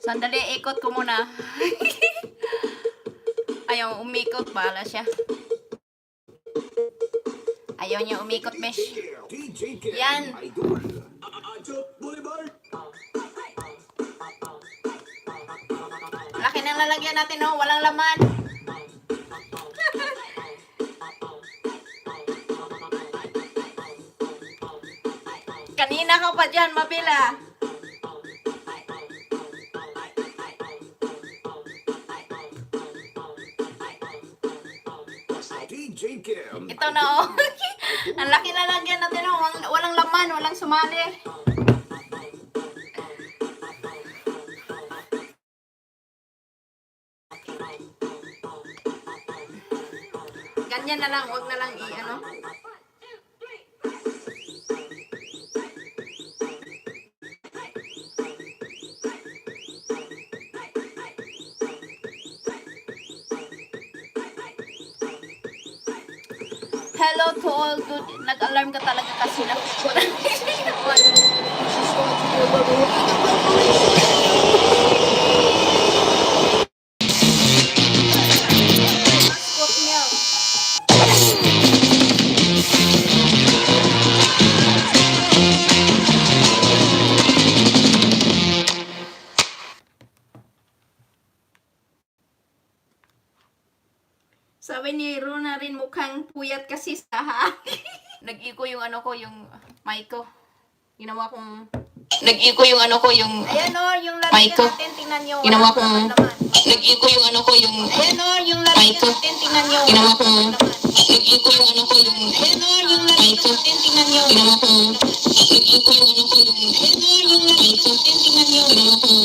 Sandali, ikot ko muna. Ayaw umikot, bahala siya. Ayaw niya umikot, besh. Yan. Laki ng lalagyan natin, no? Walang laman. Kanina ka pa dyan, mabila. Ito na, oh. Ang laki na lagyan natin, oh. Walang laman, walang sumali. Ganyan na lang, wag na lang i-ano. Hello to all good. Nag-alarm ka talaga kasi na. Sabi ni Rona rin mukhang puyat kasi sa ha. Nag-iko yung ano ko, yung mic ko. Ginawa kong... Nag-iko yung ano ko, yung... Ayan o, yung lalagyan natin, tingnan nyo. Ginawa kong... Nag-iko yung ano ko, yung... Ayan o, yung lalagyan natin, tingnan nyo. Ginawa kong... Nag-iko yung ano ko, yung... Ayan o, yung lalagyan natin, tingnan nyo. Ginawa kong... Nag-iko yung ano ko, yung... Ayan o, yung lalagyan natin, tingnan nyo. Ginawa kong... Nag-iko yung ano ko, yung... Ayan o, yung lalagyan natin, tingnan nyo. Ginawa kong...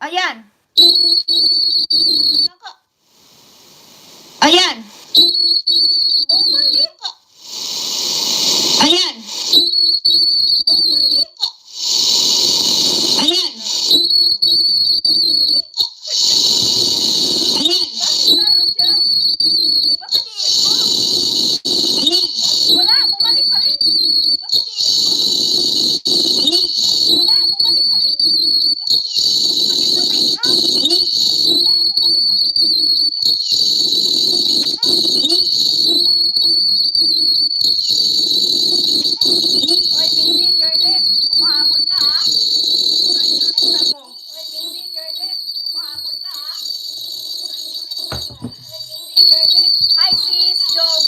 Ayan. Ayan. Ayan. Ayan. Wala, bumalik pa rin. Wala, bumalik pa rin. Oy, busy, Jerlyn. Humahabol ka, ha? Saan yung exam mo? Oy, busy, Jerlyn. Humahabol ka, ha? Busy, Jerlyn. Hi, sis, Job.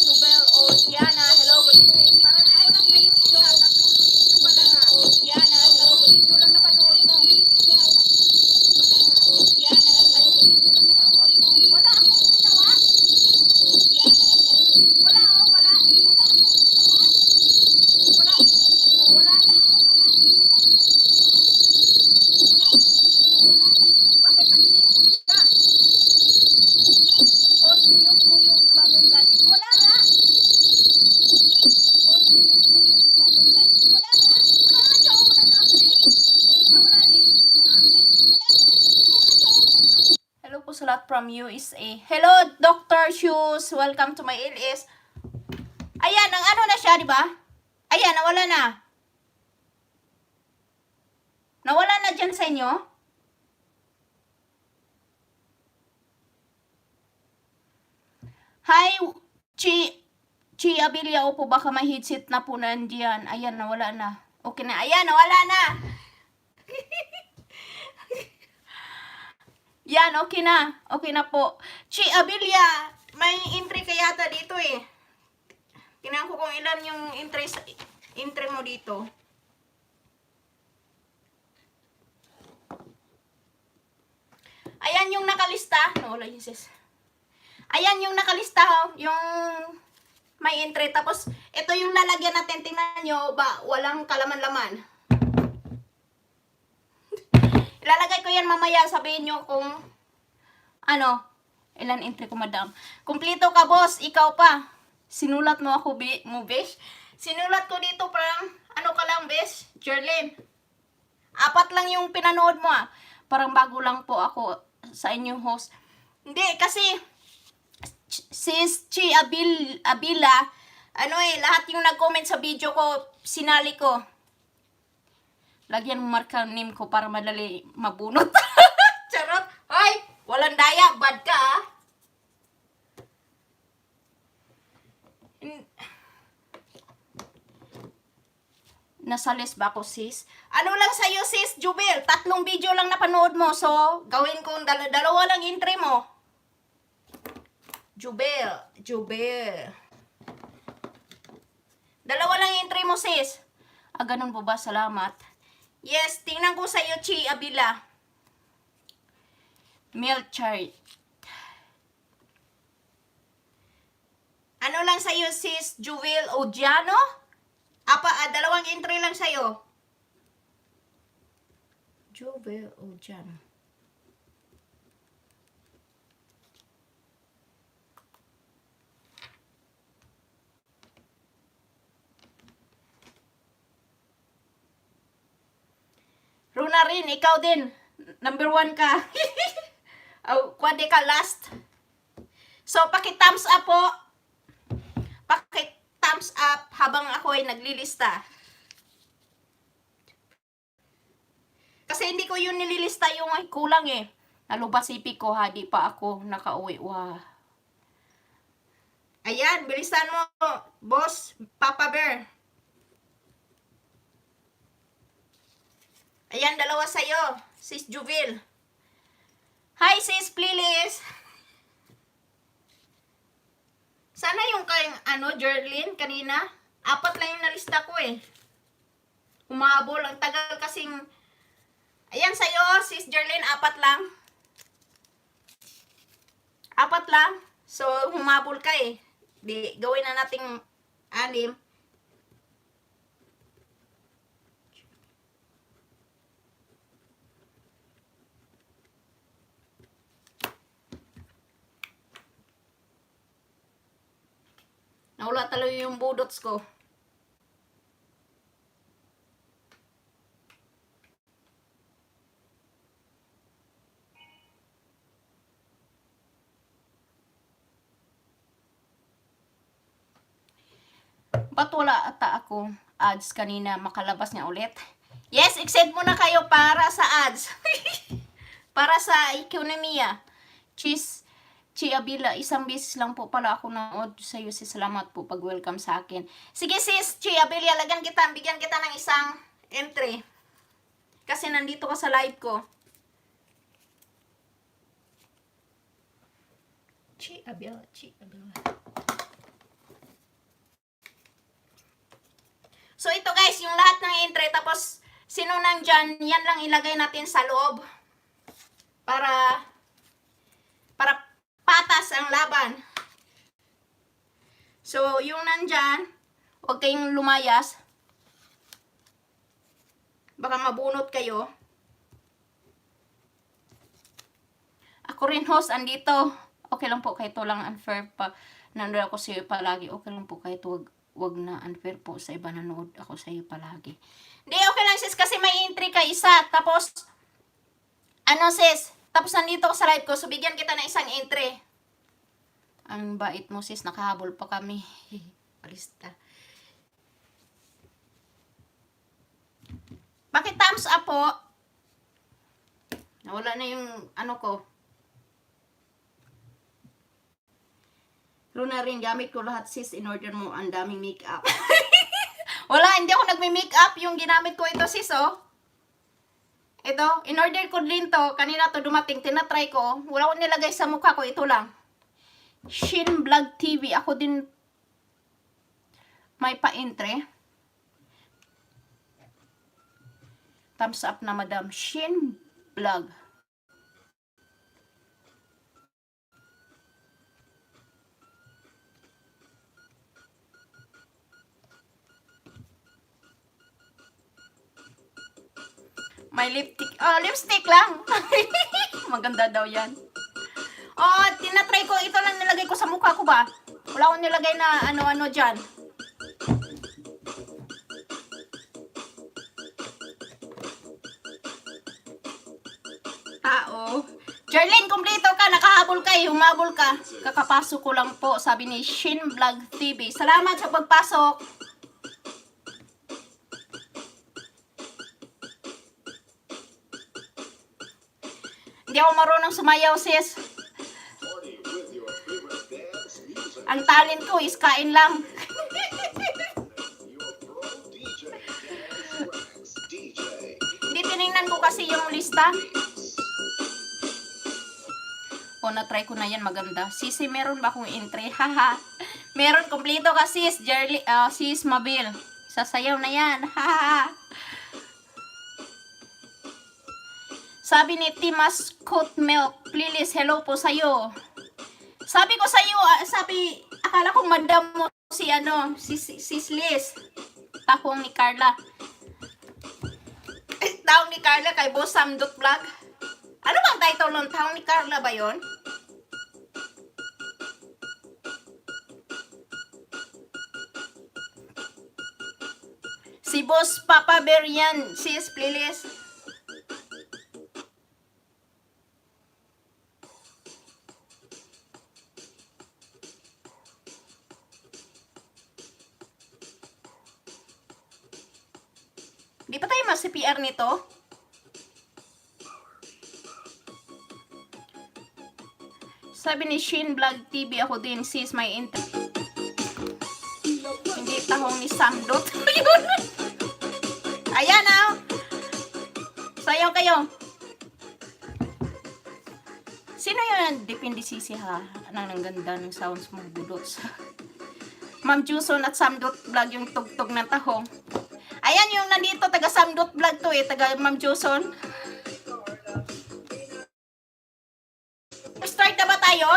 Nubel o Diana. Hello, good evening. Parang ayaw lang kayo, Job. Tatlong video pa lang, ha? Diana, hello. Video lang napanood mo. Diana, hello. Video lang napanood mo. Wala akong ginawa. Wala, oh, wala. Wala akong ginawa. Wala. Oh, wala. Bakit nag-iipos ka? Post mute mo yung iba mong gadget. Wala nga. Post mute mo yung iba mong gadget. Wala nga. Wala nga siya. Wala na free. Yung isa wala din. Hello po sa lahat from USA. Hello, Dr. Shoes. Welcome to my LS. Ayan, ang ano na siya, di ba? Ayan, nawala na. Nawala na dyan sa inyo? Hi, Chi Abilia, opo, baka may headset na po nandiyan. Ayan, nawala na. Okay na. Ayan, nawala na. Yan, okay na. Okay na po. Chi Abilia, may entry ka yata dito eh. Tingnan ko kung ilan yung entry mo dito. Ayan yung nakalista. Nawala yung sis. Ayan yung nakalista ho. Yung may entry. Tapos, ito yung lalagyan natin. Tingnan nyo ba, walang kalaman-laman. Ilalagay ko yan mamaya. Sabihin nyo kung ano, ilan entry ko, madam. Kumplito ka, boss. Ikaw pa. Sinulat mo ako, besh. Sinulat ko dito parang, ano ka lang, besh? Jerlyn. 4 lang yung pinanood mo ah. Parang bago lang po ako sa inyong host. Hindi, kasi sis Chi Abila, ano eh, lahat yung nag-comment sa video ko, sinali ko. Lagyan mo marka name ko para madali mabunot. Charot. Hoy, walang daya, bad ka ah. Nasa list ba ako, sis? Ano lang sa'yo, sis, Jubel? 3 video lang napanood mo. So, gawin kong dalawa lang entry mo. Jubel. Dalawa lang entry mo, sis. Ah, ganun po ba? Salamat. Yes, tingnan ko sa'yo, Chi Abila. Milk chart. Ano lang sa'yo, sis, Jubel Odiano? Dalawang entry lang sa'yo. Jubel Odiano. Runa rin, ikaw din. Number 1 ka. Kwade ka last. So, paki-thumbs up po. Paki-thumbs up habang ako ay naglilista. Kasi hindi ko yun nililista yung ay kulang eh. Nalubasipi ko ha, di pa ako nakauwi. Wow. Ayan, bilisan mo, boss, Papa Bear. Ayan, dalawa sa'yo, sis Juvil. Hi, sis, please. Sana yung kayong, Jerlyn, kanina. 4 lang yung nalista ko eh. Humabol, ang tagal kasing... Ayan sa'yo, sis Jerlyn, 4 lang. 4 lang. So, humabol ka eh. Di, gawin na nating 6. Nawala talaga yung budots ko. Ba't wala ata ako ads kanina? Makalabas niya ulit. Yes, exceed muna kayo para sa ads. Para sa ekonomiya. Chi Abila, 1 beses lang po pala ako nanood sa iyo. Salamat po pag welcome sa akin. Sige sis, Chi Abila, bigyan kita ng isang entry. Kasi nandito ka sa live ko. Chi Abila. So ito guys, yung lahat ng entry, tapos sino nandyan, yan lang ilagay natin sa loob. Para patas ang laban. So, yung nandyan, huwag kayong lumayas. Baka mabunot kayo. Ako rin host, andito. Okay lang po, kahit walang unfair pa. Nandun ako sa iyo palagi. Okay lang po, kahit wag na unfair po sa iba, nanood ako sa iyo palagi. Hindi, okay lang sis, kasi may entry ka isa. Tapos, sis, tapos nandito ko sa live ko, so bigyan kita ng isang entry. Ang bait mo sis, nakahabol pa kami. Palista. Bakit thumbs up po? Nawala na yung ko. Runa rin, gamit ko lahat sis, in order mo, ang daming makeup. Wala, hindi ako nagme-makeup. Yung ginamit ko ito sis, oh. Ito, in order ko din to. Kanina to dumating, tinatry ko. Wala ko nilagay sa mukha ko, ito lang. Shin Vlog TV. Ako din may pa-entre. Thumbs up na madam. Shin Vlog. May lipstick. Oh, lipstick lang. Maganda daw yan. Oh, tinatry ko. Ito lang nilagay ko sa mukha ko ba? Wala akong nilagay na ano-ano dyan. Tao. Jerlyn, kumpleto ka. Nakahabol ka eh. Humabol ka. Kakapasok ko lang po. Sabi ni Shin Vlog TV. Salamat sa pagpasok. Hindi ako marunong sumayaw, sis. Ang talent ko is kain lang. Hindi, tinignan ko kasi yung lista. O, na-try ko na yan, maganda. Sisi, meron ba akong entry? Haha. Meron, kompleto ka, sis. Sis Mabil. Sasayaw na yan. Haha. Sabi ni Timas Coat Milk, please, hello po sa'yo. Sabi ko sa'yo, akala ko madam mo si Liz. Tahong ni Carla. Tahong ni Carla kay Boss Sam.vlog. Ano bang title ng tahong ni Carla ba yon? Si Boss Papa Bear yan, sis, please. Di pa tayo mas-CPR nito? Sabi ni Shin Vlog TV, ako din sis, may interest. Hindi tahong ni Samdot. Ayan ah. Sayaw kayo. Sino yun? Depende sisi ha. Anong ganda ng sounds mo, budots. Ma'am Juson at Samdot Vlog yung tugtog ng tahong. Ayan yung nandito, taga Sam.vlog to eh, taga Ma'am Joson. Start na ba tayo?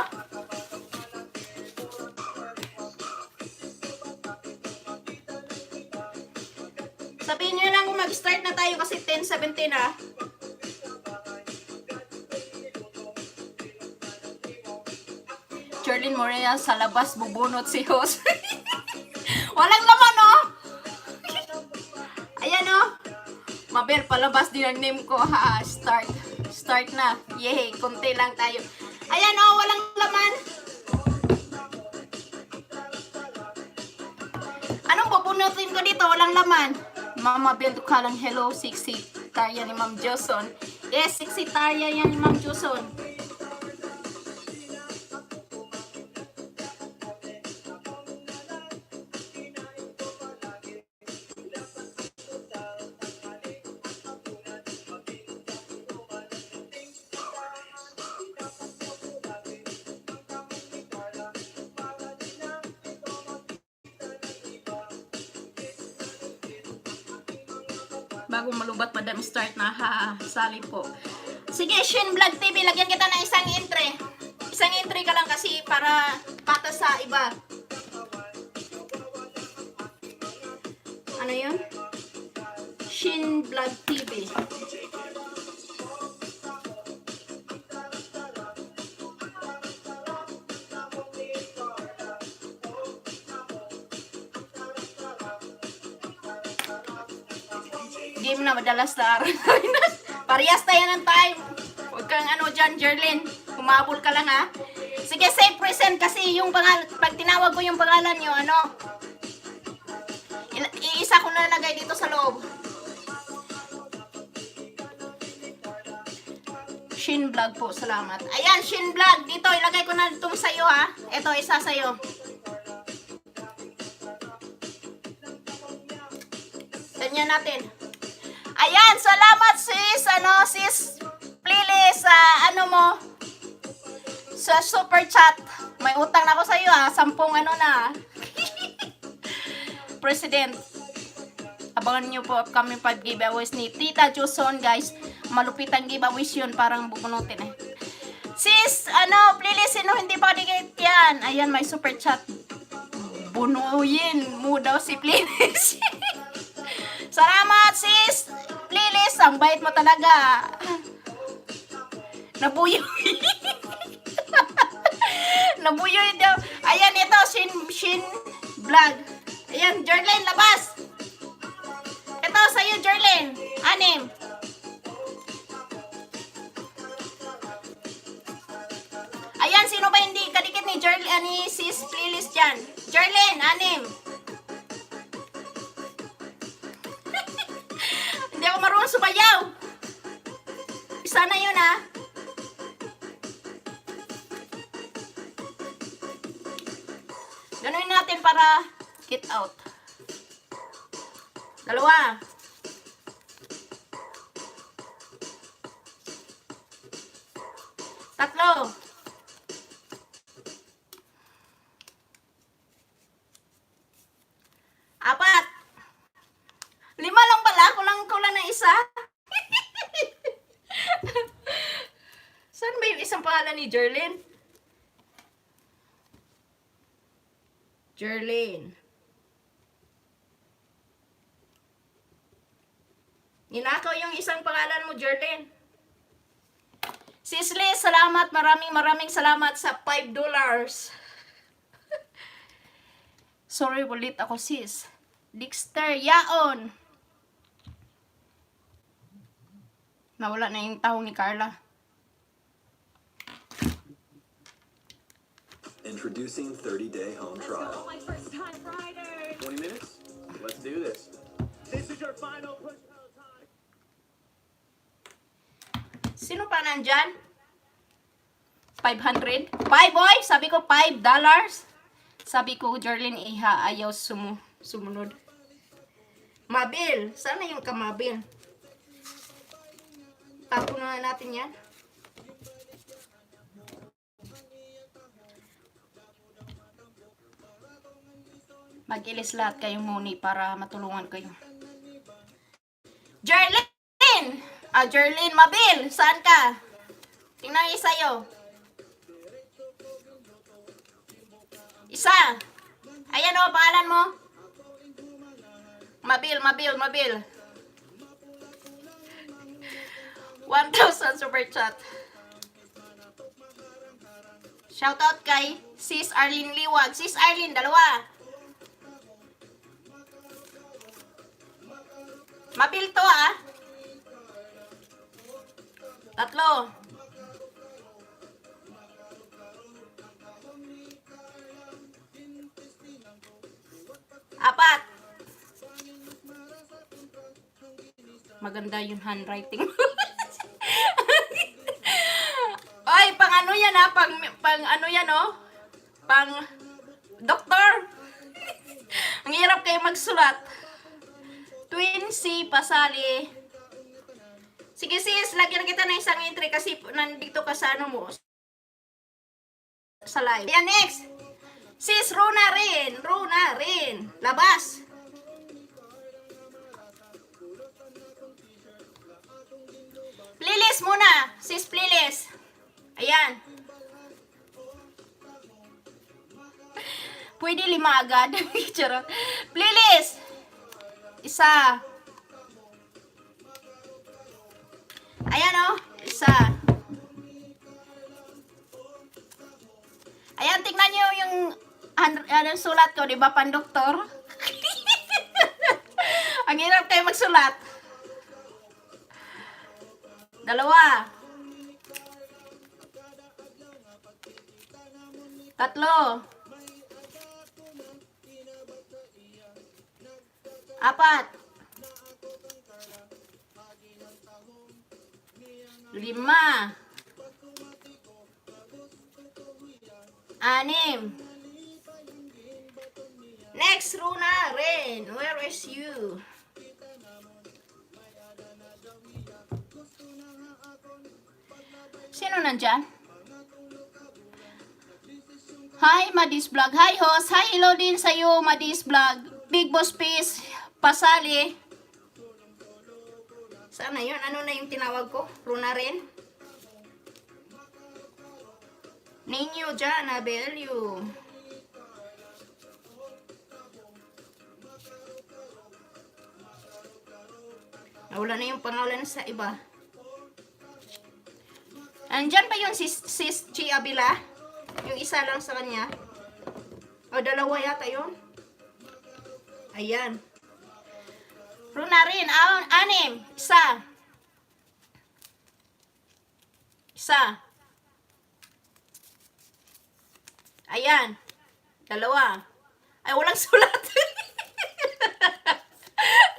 Sabihin nyo lang kung mag-start na tayo kasi 10:17 ah. Jerlyn Morea sa labas, bubunot si host. Walang laman oh! Ayan o. Mabel, palabas din ang name ko. Ha, start. Start na. Yay, konti lang tayo. Ayan o, walang laman. Anong pupunutin ko dito? Walang laman. Mama Bel, ka lang. Hello, sexy Tarya ni Ma'am Joson. Yes, sexy Tarya yan ni Ma'am Joson. Bago malubat, madam, start na. Ha, sali po. Sige, Shin Vlog TV, lagyan kita ng isang entry. Isang entry ka lang kasi para patas sa iba. Ano yun? Shin Vlog TV. Game na, madalas na araw. Parehas tayo ng time. Huwag kang ano dyan, Jerlyn. Humabol ka lang ha. Sige, say present kasi yung pag tinawag ko yung pangalan nyo, ano, iisa ko na nalagay dito sa loob. Shin Vlog po, salamat. Ayan, Shin Vlog. Dito, ilagay ko na itong sa'yo ha. Ito, isa sa'yo. Ganyan natin. Ayan, salamat sis, sis Plili sa sa super chat. May utang na ako sa iyo 10 na. President. Abangan niyo po kami 5 giveaways ni Tita Joson, guys. Malupit ang giveaways yun, parang bubunutin eh. Sis, Plili, sino hindi pa dikit yan? Ayan, may super chat. Bunuyin mo daw si Plili. Salamat sis Lilis, ang bait mo talaga. Nabuyoy. Nabuyoy daw. Ayan, ito Shin Vlog. Ayan, Jerlyn, labas. Ito sa'yo, Jerlyn. 6. Ayan, sino ba hindi kadikit ni Jerlyn, ni sis Lilis dyan? Jerlyn, 6. Hindi ako marunong sumayaw. Isa na yun Ganuin natin para get out. 2. 3. 4. 5 lang pala, kulang na isa. Saan ba yung isang pangalan ni Jerlyn? Jerlyn. Ninakaw yung isang pangalan mo, Jerlyn. Sis Liz, salamat. Maraming salamat sa $5. Sorry, ulit ako, sis. Dexter, yaon. Nawala na yung tahong ni Carla. Introducing 30-day home trial. My first time rider. 20 minutes? Let's do this. This is your final push time. Sino pa nandyan? 500? 5, boy! Sabi ko $5. Sabi ko, Jerlyn, ayaw sumunod. Mabil. Sana yung kamabil. Tapo na natin yan. Mag-ilis lahat kayong muni para matulungan kayo. Jerlyn! Jerlyn, Mabil, saan ka? Tingnan isa yo. Isa. Ayan o, pangalan mo. Mabil. 1,000 super chat. Shoutout kay Sis Arlene Liwag. Sis Arlene, 2. Mabil to 3. 4. Maganda yung handwriting. Oy, pang ano yan pang ano yan pang doktor. Ang hirap kayo magsulat. Twin C Pasali. Sige sis, lagyan kita ng isang entry kasi nandito ka sa mo sa live. Yan, next. Sis, Runa rin. Labas. Plilis muna. Sis, Plilis. Ayan. Pwede 5 agad. Charot. Plilis. Isa. Ayan isa. Ayan, tingnan nyo yung sulat ko, di ba, pandoktor? Ang hirap kayo magsulat. 2. 4. 5. Anim. Next, Runa Ren. Where is you? Sino nandyan? Hi, Madis Vlog. Hi, host. Hi, hello din sa'yo, Madis Vlog. Big Boss Peace. Pasali. Sana yun? Ano na yung tinawag ko? Runa Ren? Ninyo dyan, Abelio. Nawala na yung pangalan sa iba. Andyan ba yung sis Chi Abila? Yung isa lang sa kanya? O dalawa yata yun? Ayan. Runa rin. Anim. Isa. Isa. Ayan. Dalawa. Ay, walang sulat.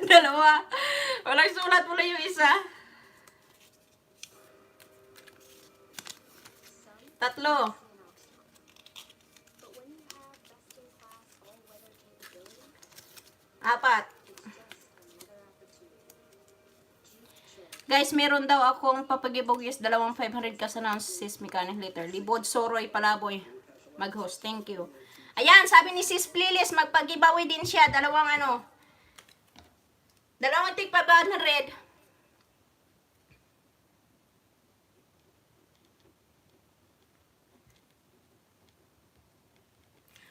Dalawa. Walang sulat mula yung isa. Tatlo. Apat. Guys, meron daw akong papagibogis 2,500 kasanang sis mechanic liter. Libod, Soroy, Palaboy. Mag-host. Thank you. Ayan, sabi ni sis Plilis, magpag-giveaway din siya. Dalawang tig pa 100.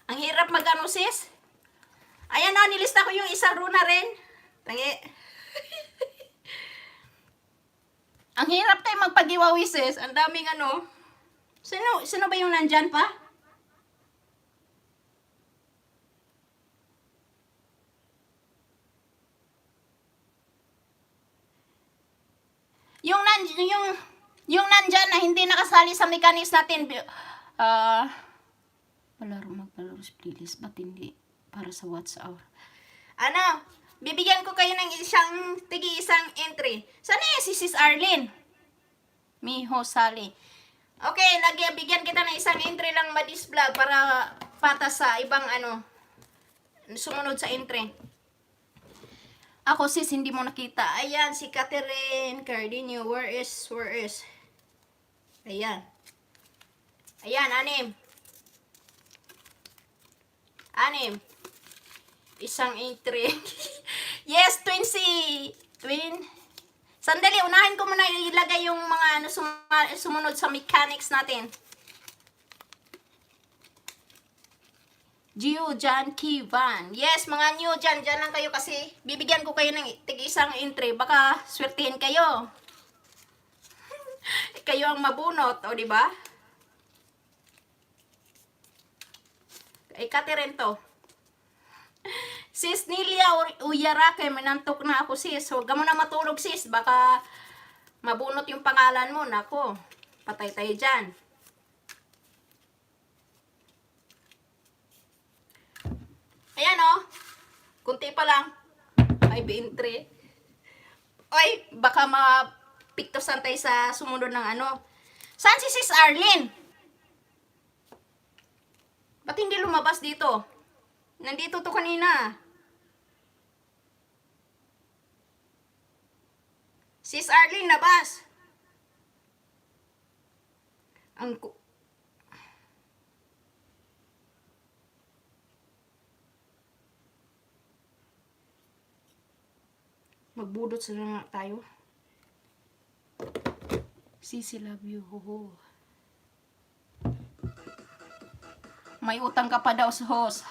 Ang hirap mag-ano sis. Ayan na, nilista ko yung isang Runa rin. Tangi. Ang hirap tayo magpag-giveaway sis. Ang daming Sino ba yung nandyan pa? Yung nandyan na hindi nakasali sa mechanics natin. Palaro magpalaro sa playlist. Ba't hindi? Para sa WhatsApp. Bibigyan ko kayo ng isang entry. Sana yan si Sis Arlene? Miho Sally. Okay, bigyan kita ng isang entry lang Madis Vlog para patas sa ibang sumunod sa entry. Ako sis, hindi mo nakita. Ayan, si Catherine Cardinio. Where is? Ayan. Ayan, anim. Isang entry. Yes, twin. Sandali, unahin ko muna ilagay yung mga sumunod sa mechanics natin. Gio, Jan, Kivan. Yes, mga new dyan lang kayo kasi bibigyan ko kayo ng tig-isang entry. Baka swertihin kayo. Kayo ang mabunot, o diba? Ay, Catherine to. Sis Nilia Uyarake, manantok na ako sis. Huwag ka mo na matulog sis. Baka mabunot yung pangalan mo. Nako, patay tayo dyan. Ayan kunti pa lang. Ay, B3. Ay, baka mapiktosan tayo sa sumunod ng Saan si Sis Arlene? Ba't hindi lumabas dito? Nandito to kanina. Sis Arlene, labas. Magbudot sila nga tayo. Sisi, love you. Hoho. May utang ka pa daw sa host.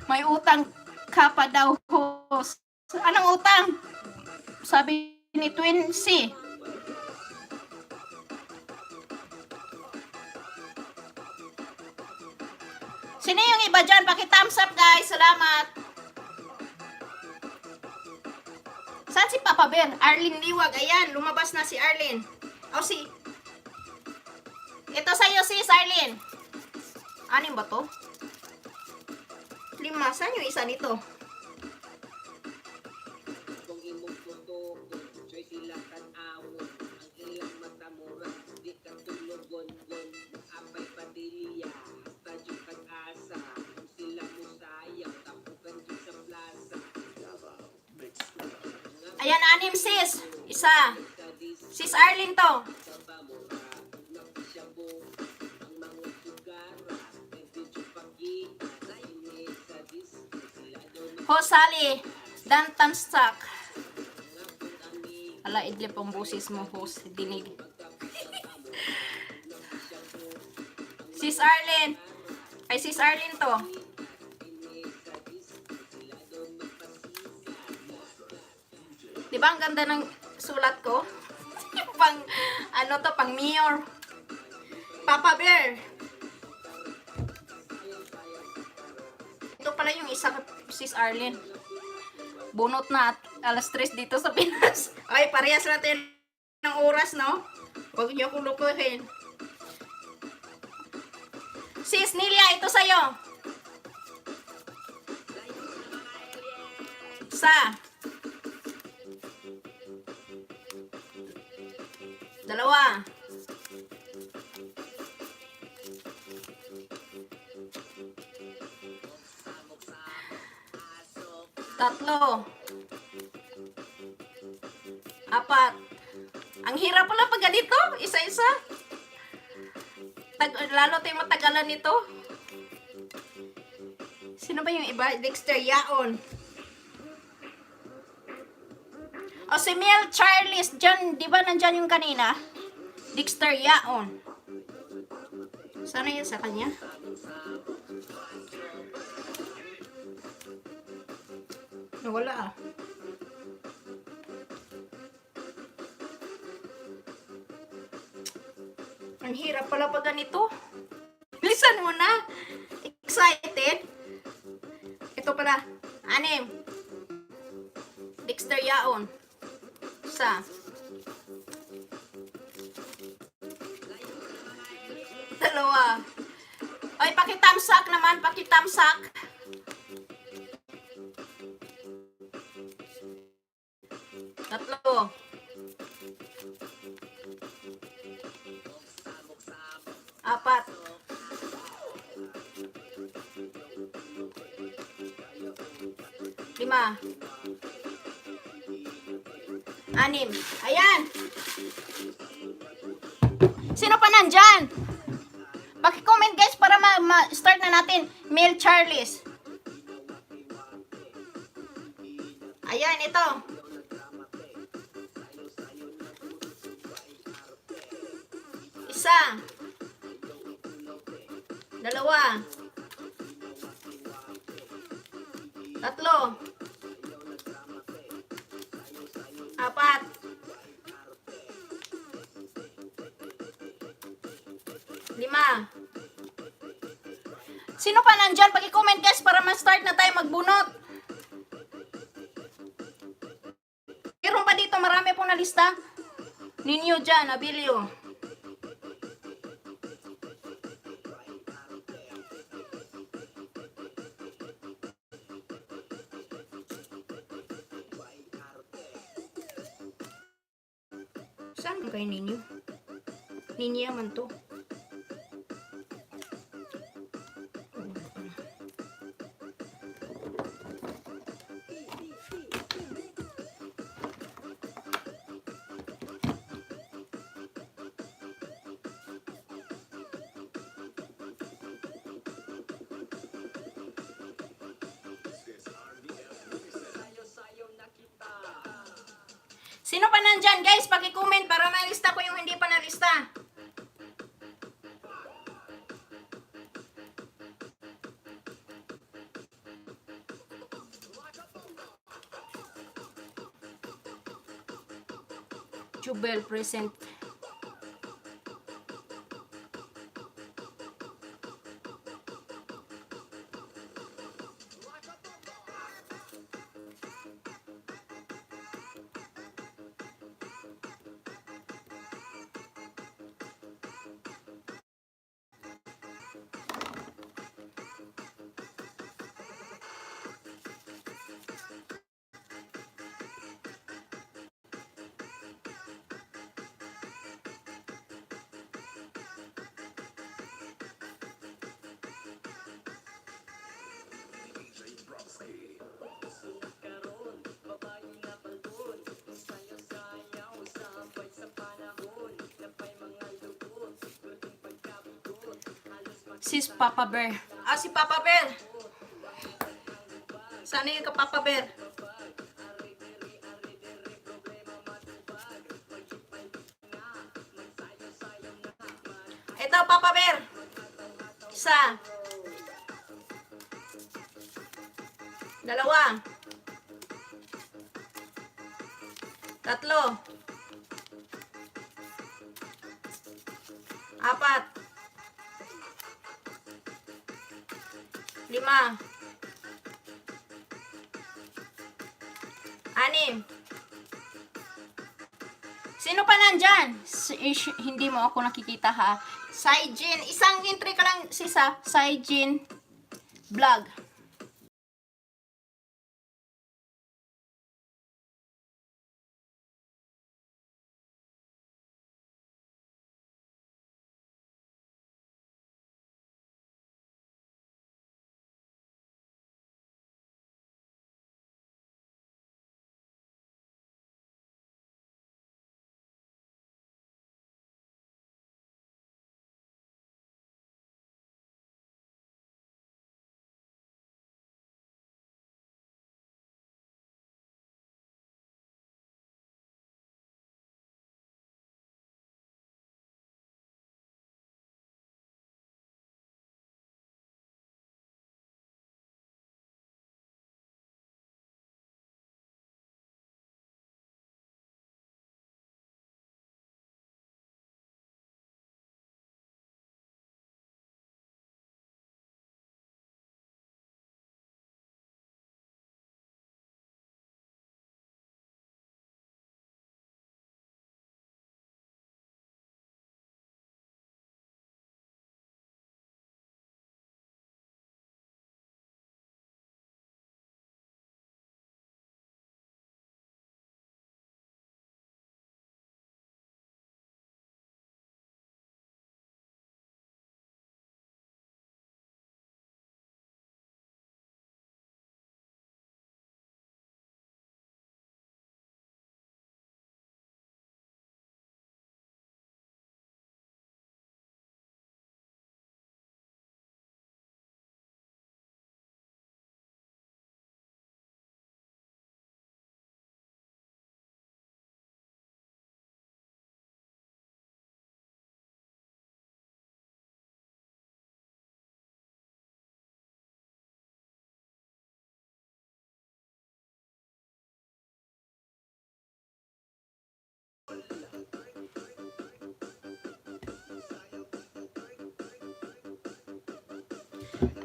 May utang ka pa daw host. Anong utang? Sabi ni Twin C. Sino yung iba dyan? Paki-thumbs up guys. Salamat. Saan si Papa Bear? Arlene Liwag. Ayan, lumabas na si Arlene. Ito sa'yo sis Arlene. Anim ba to? 5. Saan yung isa nito? Kung imong puto, choy sila kan-awon. Ang ilang mata mo, di ka tulugon-gon. Apay padilya, Ayan, 6 sis. Isa. Sis Arlene to. Hosali. Dan Tamsak. Ala, idlip ang busis mo, host. Dinig. Sis Arlene. Ay, Sis Arlene to. Diba ang ganda ng sulat ko? Pang, ano to, pang mayor. Papa Bear. Ito pala yung isa, Sis Arlene. Bunot na at alas 3 dito sa Pinas. Ay, parehas natin ng oras, no? Huwag niyo akong lukuhin. Sis Nilia, ito sa'yo. Isa. Dalawa. Tatlo. Apat. Ang hirap pala pag ganito. Isa-isa. Lalo tayo matagalan nito. Sino ba yung iba? Dexter Yaon. O si Mel Charles. Dyan, di ba nandyan yung kanina? Dexter Yaon. Sana yun sa kanya? Nawala ah. Ang hirap pala pag ganito. Bilisan mo na. Excited? Ito pala. 6. Dexter Yaon. Isa. Dalawa. Ay, pakitamsak naman. Pakitamsak. Tatlo. Apat. Lima. 6. Ayan. Sino pa nandyan? Paki-comment guys para ma-start na natin. Mel Charles. Ayan, ito. Isa. Dalawa. Tatlo. Apat. Lima. Sino pa nandyan? Paki-comment guys para ma-start na tayo magbunot. Meron pa dito, marami pong nalista. Ninyo dyan, Abilio. Saan kayo ninyo? Ninyo man to. Sino pa nandyan guys? Paki-comment para malista ko yung hindi pa nalista. Jubel present. Sis Papa Bear. Ah, si Papa Bear. Sana yung ka Papa Bear. Ito, Papa Bear. Isa. Dalawa. Tatlo. Apat. 5. 6. Sino pa nandyan? Hindi mo ako nakikita ha. Saijin. Isang entry ka lang, sisa. Saijin Vlog.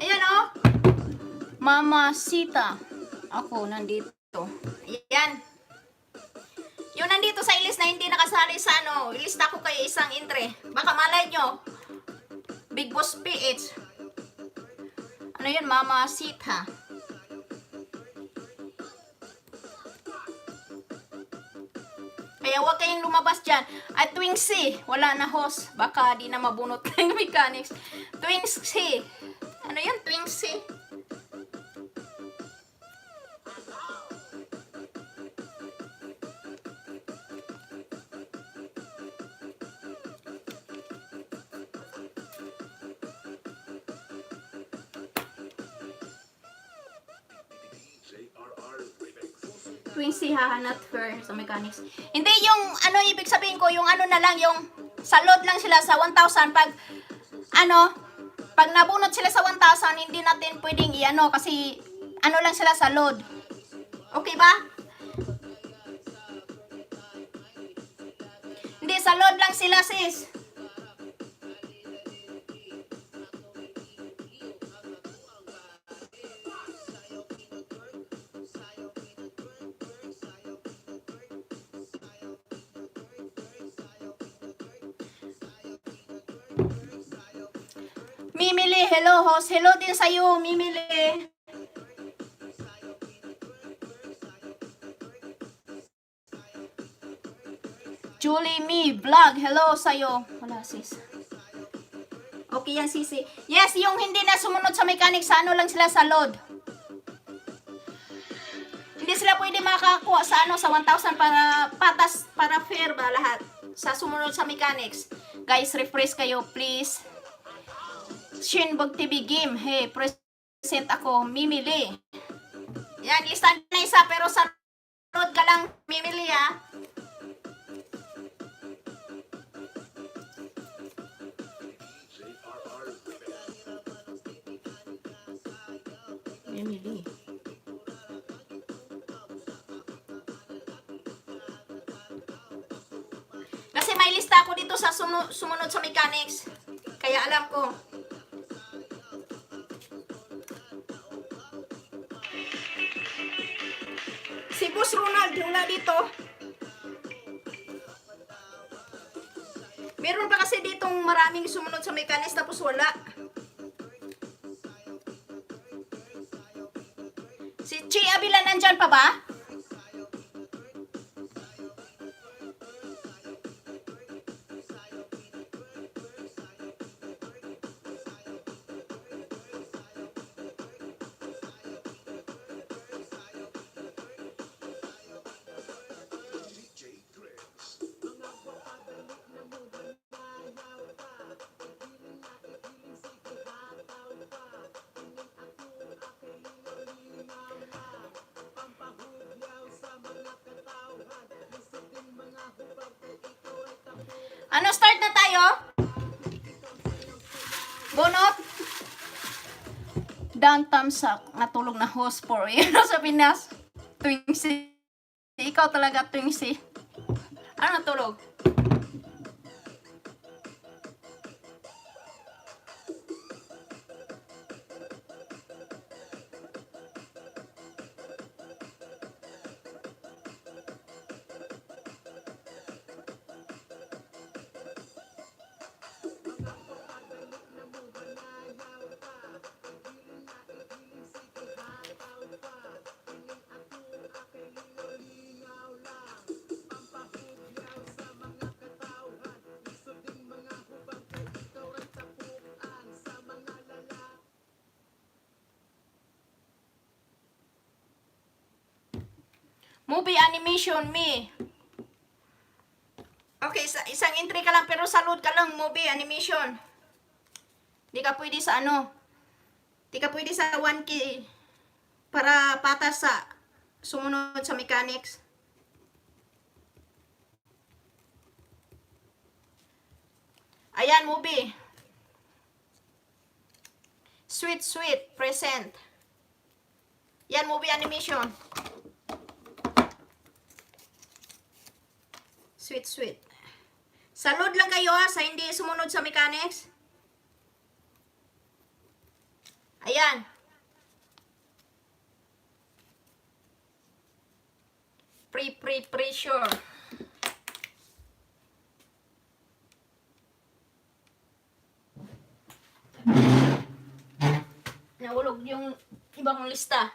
Ayan o. Mama Sita. Ako, nandito. Ayan. Yung nandito sa ilis na hindi nakasali sa ano, ilista ko kayo isang entry. Baka malay nyo. Big Boss PH. Ano yun, Mama Sita. Kaya huwag kayong lumabas dyan. At Twin C, wala na host. Baka di na mabunot ng mechanics. Twin C. Ano yun, Twin C? Twin C hahanap her sa mechanics. Hindi yung ano ibig sabihin ko, yung ano na lang, yung sa load lang sila sa 1,000 pag ano, pag nabunot sila sa 1,000, hindi natin pwedeng i-ano kasi ano lang sila sa load. Okay ba? Hindi, sa load lang sila sis. Mimili, hello host. Hello din sa'yo, Mimili. Julie Me Vlog, hello sa'yo. Wala sis. Okay yan sisi. Yes, yung hindi na sumunod sa mechanics, sa ano lang sila sa load. Hindi sila pwede makakuha sa ano, sa 1,000 para patas, para fair ba lahat. Sa sumunod sa mechanics. Guys, refresh kayo please. Shinbog TV game. Hey, present ako. Mimili. Yan, listahan na isa pero sa road ka lang mimili ha. Mimili. Kasi may lista ako dito sa sumunod sa mechanics. Kaya alam ko. Si Boss Ronald, wala dito. Meron pa kasi ditong maraming sumunod sa mechanics tapos wala. Si Chi Avila nandyan pa ba? Ano, start na tayo? Bunot? Downtown sa natulog na host for you sa Pinas. Twinksy. Ikaw talaga, Twinksy. Ano natulog? Movie animation me. Okay, isang entry ka lang pero salud ka lang movie animation. Di ka pwede sa ano. Di ka pwede sa 1K para patas sa sumunod sa mechanics. Ayan, movie. Sweet, present. Yan, movie animation. Sweet. Salud lang kayo ha, sa hindi sumunod sa mechanics. Ayan. Pre-sure. Nahulog yung ibang lista.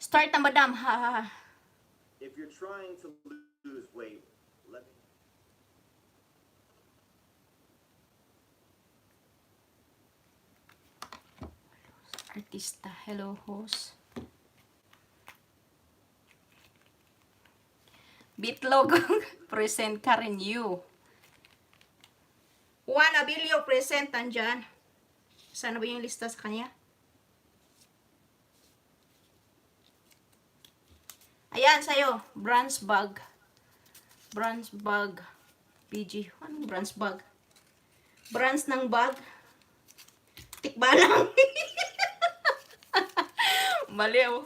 Start na madam, ha. If you're trying to lose weight, let me. Artista, hello host. Bitlog, present Karen Yu. Juan Abilio, present, andyan. Sana ba yung lista sa kanya? Ayan, sa'yo. Bronze bag. PG. Anong bronze bag? Bronze ng bag. Tikba lang. Baliw.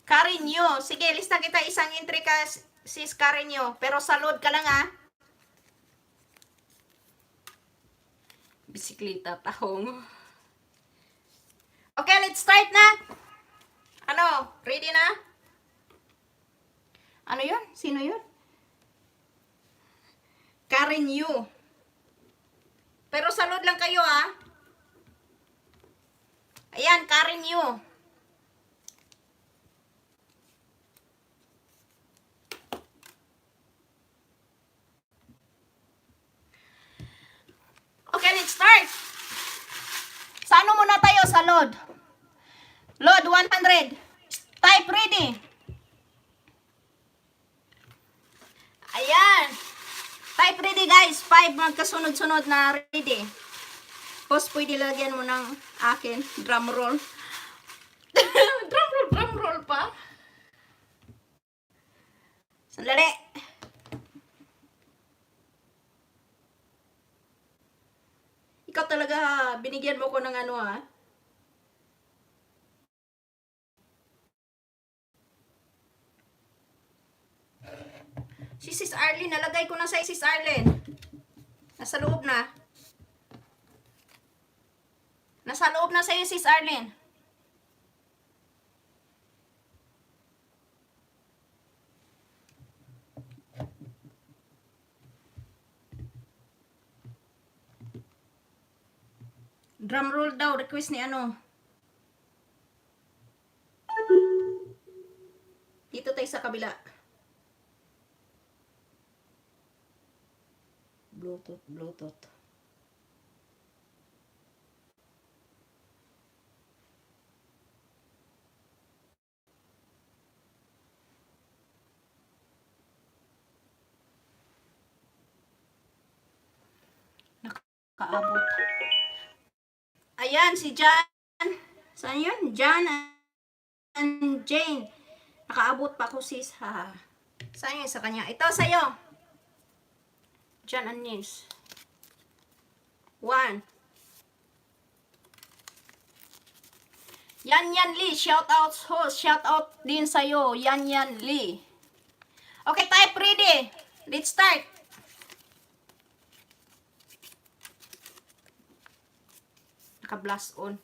Karinyo. Sige, lista kita isang entry ka, sis Karinyo. Pero salud ka lang, ha. Bisikleta, tahong. Okay, let's start na. Ano? Ready na? Ano yun? Sino yun? Karen Yu. Pero salud lang kayo, ha? Ayan, Karen Yu. muna tayo sa load. Load 100. Type ready. Ayan. Type ready guys. 5 magkasunod-sunod na ready. Tapos pwede lagyan mo ng akin. Drum roll. drum roll pa. Sandali. Ikaw talaga, binigyan mo ko ng ano ha. Si Sis Arlene, nalagay ko na sa Sis Arlene. Nasa loob na. Nasa loob na sa'yo, Sis Arlene. Drum roll daw, request ni ano. Dito tayo sa kabila. Bluetooth. Nakaabot. Ayan, si John. Saan yun? John and Jane. Nakaabot pa ko sis. Ha. Saan yun sa kanya? Ito sa'yo. John and Nis. 1. Yan Lee. Shout out host. Shout out din sa'yo. Yan Lee. Okay, type ready. Let's start. Naka-blast on.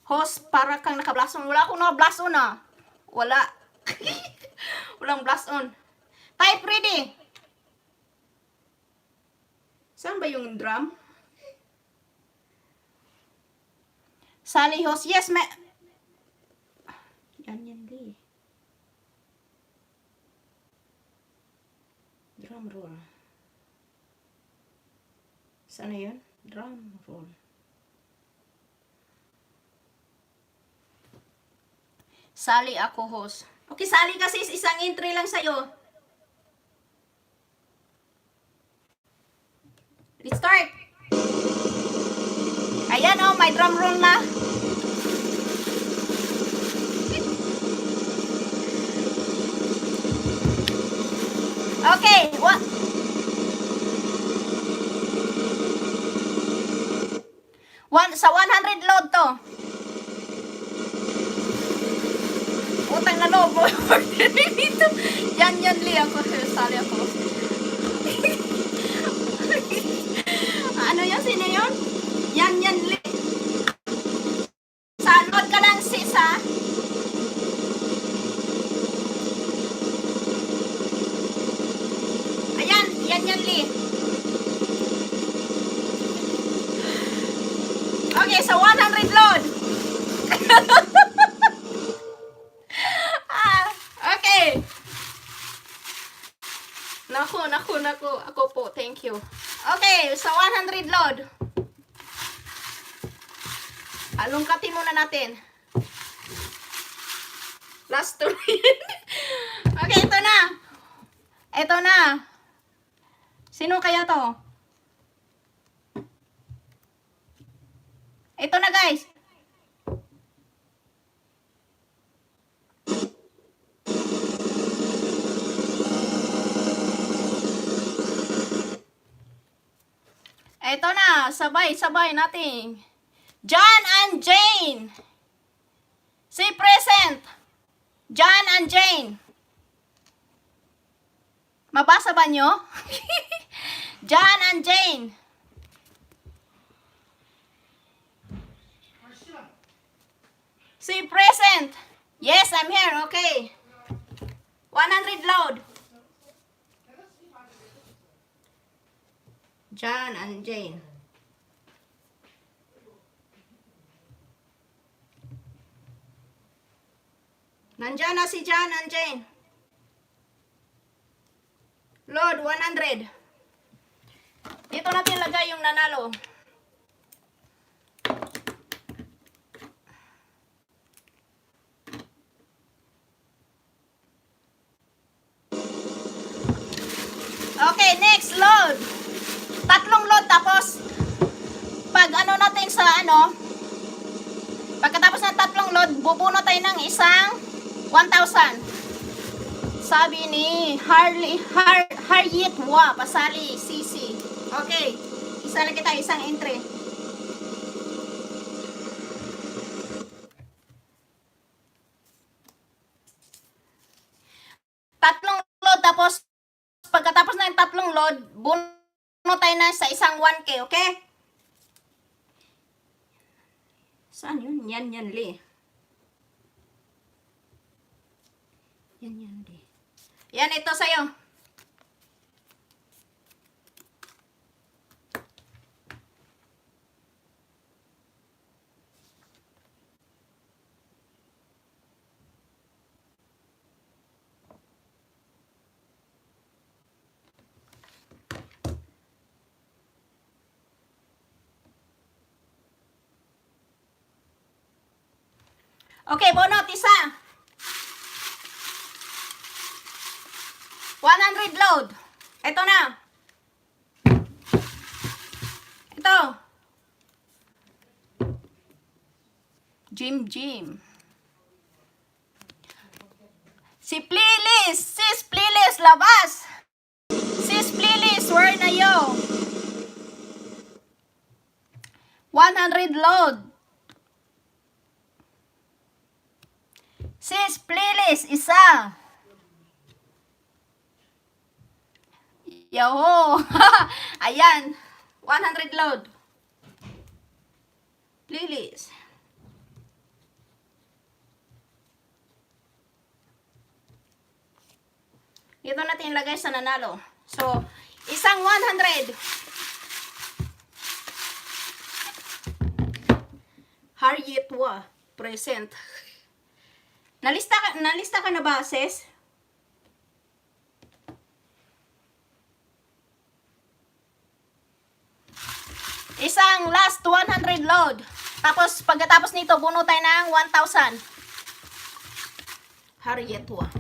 Host, para kang naka-blast on. Wala akong naka-blast on ah. Wala. Walang blast on. Type ready. Saan ba yung drum? Sally host. Yes, Yan Lee. Drum roll. Saan na yun? Drum roll. Sally ako host. Okay, Sally kasi isang entry lang sa'yo. Let's start. Ayan oh, may drum roll na. Okay, what? Sa 100 load to. Utang na loob mo. Dito. Yan Lee ako. Sali ako. Ano yun? Sino yun? Yan Lee. Sa load ka lang sis ha. Ayan. Yan Lee. Okay, sa 100 load. Okay. Naku. Ako po, thank you. Okay, sa 100 load. Alungkatin muna natin. Last 2. Okay, ito na. Ito na. Sino kaya to? Ito na guys. Ito na, sabay natin. John and Jane. Say present. John and Jane. Mabasa ba nyo? John and Jane. Say present. Yes, I'm here. Okay. 100 load. John and Jane. Nandiyan na si John and Jane. Load 100. Dito natin lagay yung nanalo. pagkatapos ng tatlong load, bubuno tayo ng isang 1,000. Sabi ni Harriet Wa, Pasali, CC. Okay, isa lang kita, isang entry. Tatlong load, tapos pagkatapos na yung tatlong load, buno tayo na sa isang 1K, okay? Saan yun? Yan, li. Yan, li. Yan, ito sa'yo. Okay, bonot, isa. 100 load. Ito na. Ito. Jim. Si Plilis. Sis Plilis, labas. Sis Plilis, where na yo? 100 load. Sis Plilis, isa. Yo. Ayan. 100 load. Plilis. Dito natin ilagay sa nanalo. So, isang 100. Harriet Wa, present. Nalista ka na ba, sis? Isang last 100 load. Tapos, pagkatapos nito, buno tayo ng 1,000. Harriet Wa.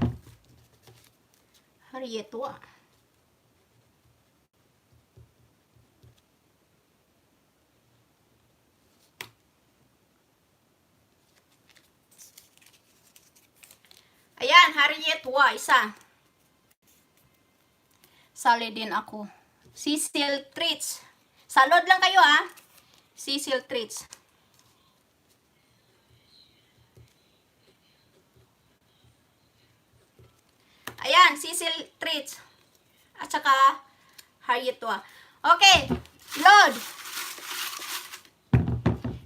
Ayan, Harriet Wa, isa. Sali din ako. Cecil Treats. Salod lang kayo, ah. Cecil Treats. Ayan, Cecil Treats. At saka, Harriet Wa. Okay, load.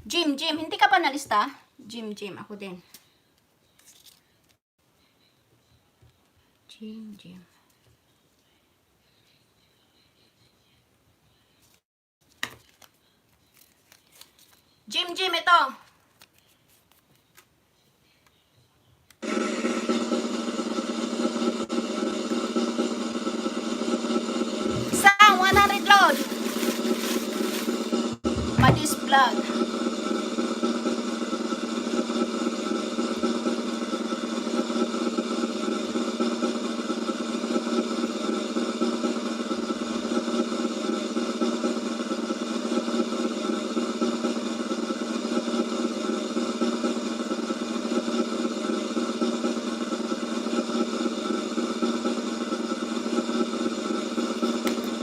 Jim. Hindi ka pa nalista? Jim. Ako din. Jim. Jim, ito. Isang 100 load. Madis vlog.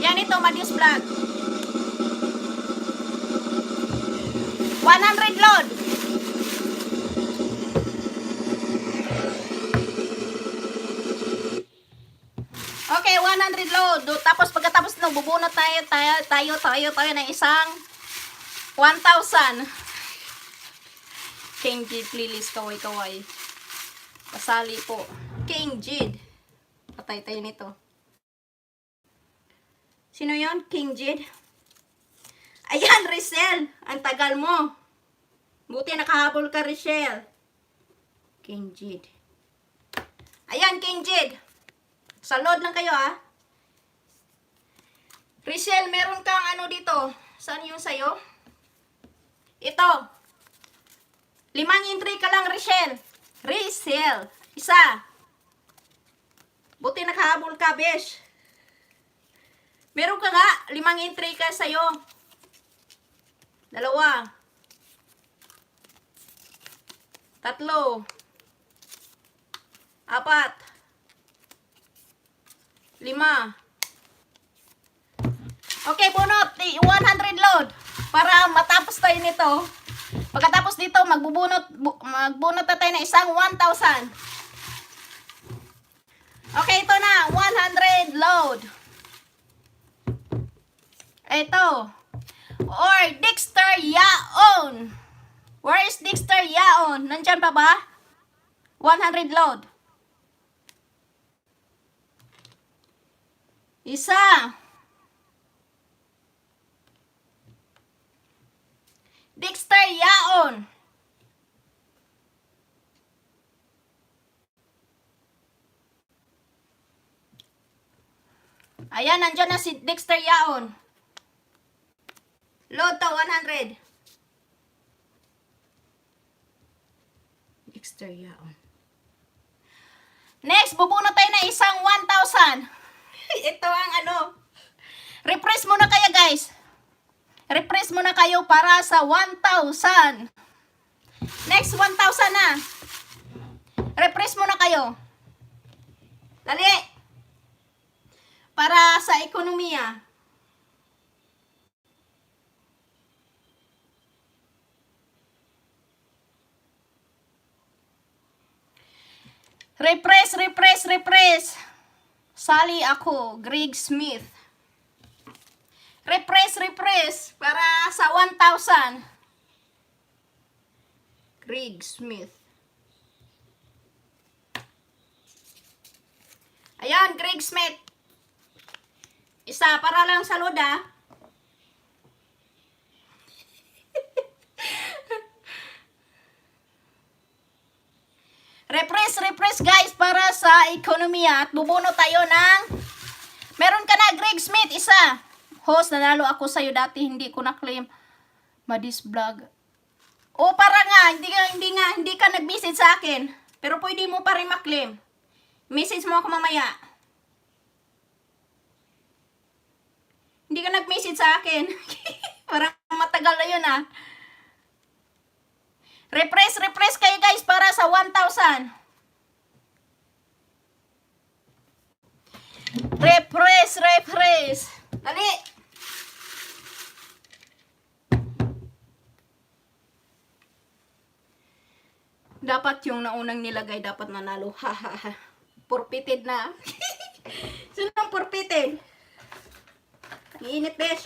Yan ito, Madis vlog. 100 load. Okay, 100 load. Tapos pagkatapos nung bubunot tayo ng isang 1,000. King Jid, Lilis, kaway. Pasali po. King Jid. Patay tayo nito. Sino yon? King Jid? Ayan, Richelle. Ang tagal mo. Buti nakahabol ka, Richelle. King Jid. Ayan, King Jid. Sa load lang kayo, ah. Richelle, meron kang ano dito. Saan yung sayo? Ito. 5 entry ka lang, Richelle. Isa. Buti nakahabol ka, besh. Meron ka nga, 5 entry ka sa'yo. 2. 3, 4, 5. Okay, bunot. 100 load. Para matapos tayo nito. Pagkatapos dito, magbunot na tayo ng isang 1,000. Okay, ito na. 100 load. Ito. Or Dexter Yaon. Where is Dexter Yaon? Nandyan pa ba? 100 load. Isa. Dexter Yaon. Ayan, nandyan na si Dexter Yaon. Load to 100. Dexter Yaon. Next, bubunot tayo na isang 1,000. Ito ang ano. Refresh muna kayo, guys. Refresh muna kayo para sa 1,000. Next, 1,000 na. Refresh muna kayo. Dali. Para sa ekonomiya. Refresh. Sali ako, Greg Smith. Refresh. Para sa 1,000. Greg Smith. Ayan, Greg Smith. Isa, para lang sa load, ah. Refresh guys para sa ekonomiya at bubuno tayo ng meron ka na Greg Smith, isa. Host, nanalo ako sa'yo dati, hindi ko na-claim. Madis Vlog. O para nga, hindi ka nag-message sa akin. Pero pwede mo pa rin ma-claim. Message mo ako mamaya. Hindi ka nag-message sa akin. Parang matagal na yun, ah. Refresh kayo guys para sa 1,000. Refresh. Dali. Dapat yung naunang nilagay dapat nanalo. Ha. Forfeited na. Sino ang forfeited? Iinit, besh.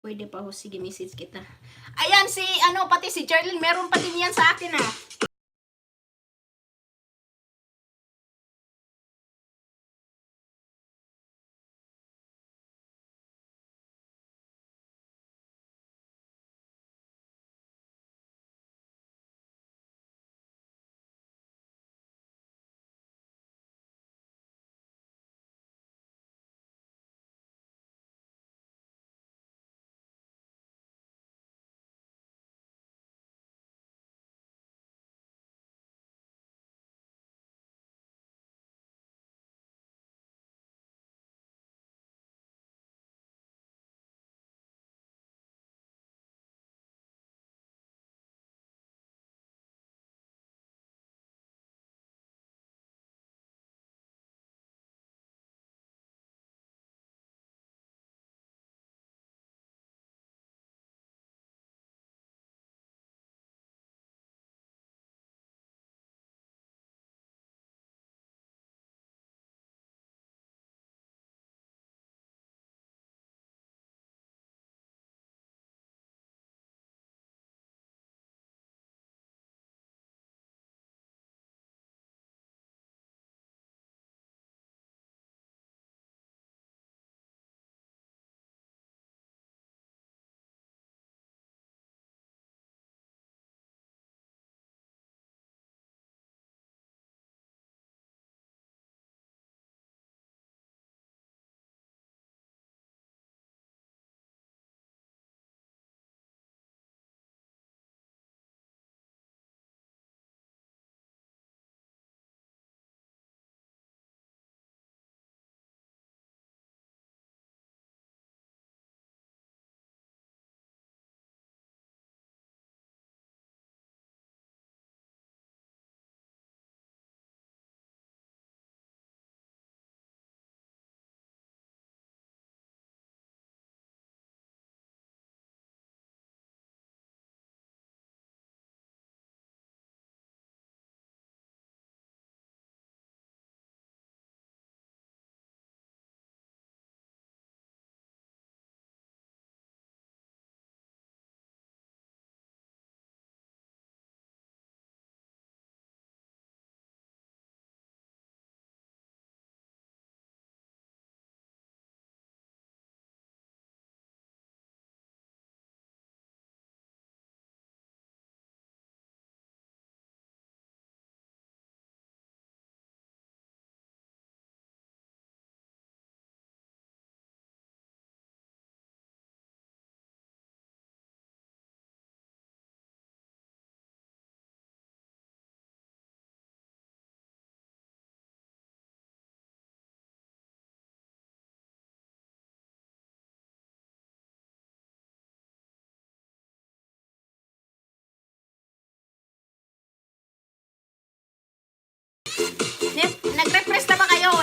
Pwede pa ho. Sige, message kita. Ayan, pati si Charlene, meron pa din yan sa akin, ah.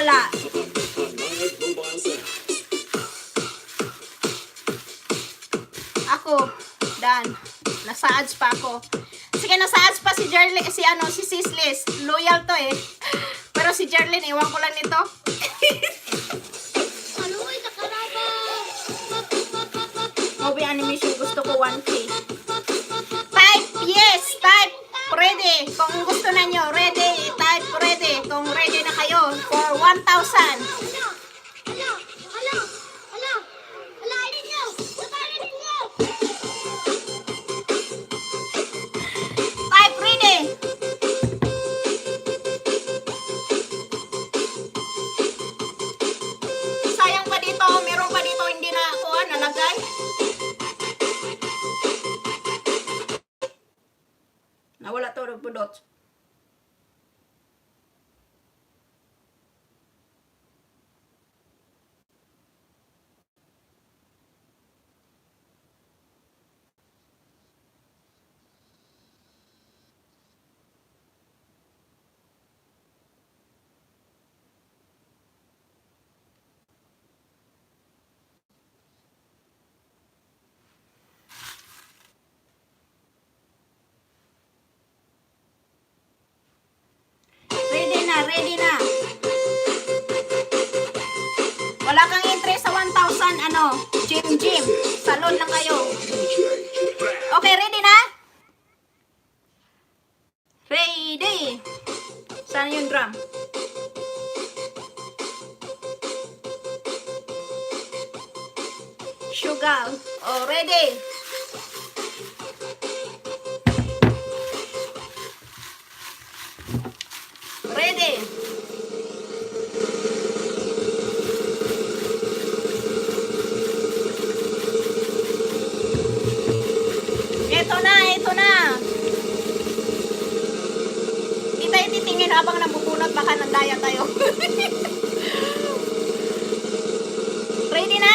bahala. Ako, Dan. Nasa ads pa ako. Sige, nasa ads pa si Jerlyn, si Sislis. Loyal to eh. Pero si Jerlyn, iwan ko lang nito. Movie animation, gusto ko 1K. Type yes, type ready. Kung gusto na nyo, ready, type ready. Kung ready na kayo for 1,000. Type ready. Sayang pa dito, meron pa dito hindi na ako nalagay. Nawala to ng pudot. Ready na. Wala kang interest sa 1,000, gym. Salon lang kayo. Okay, ready na? Ready. Saan yung drum? Sugar. Oh, ready. Ready. Ito na. Hindi tayo titingin habang nabubunot, baka nandaya tayo. Ready na?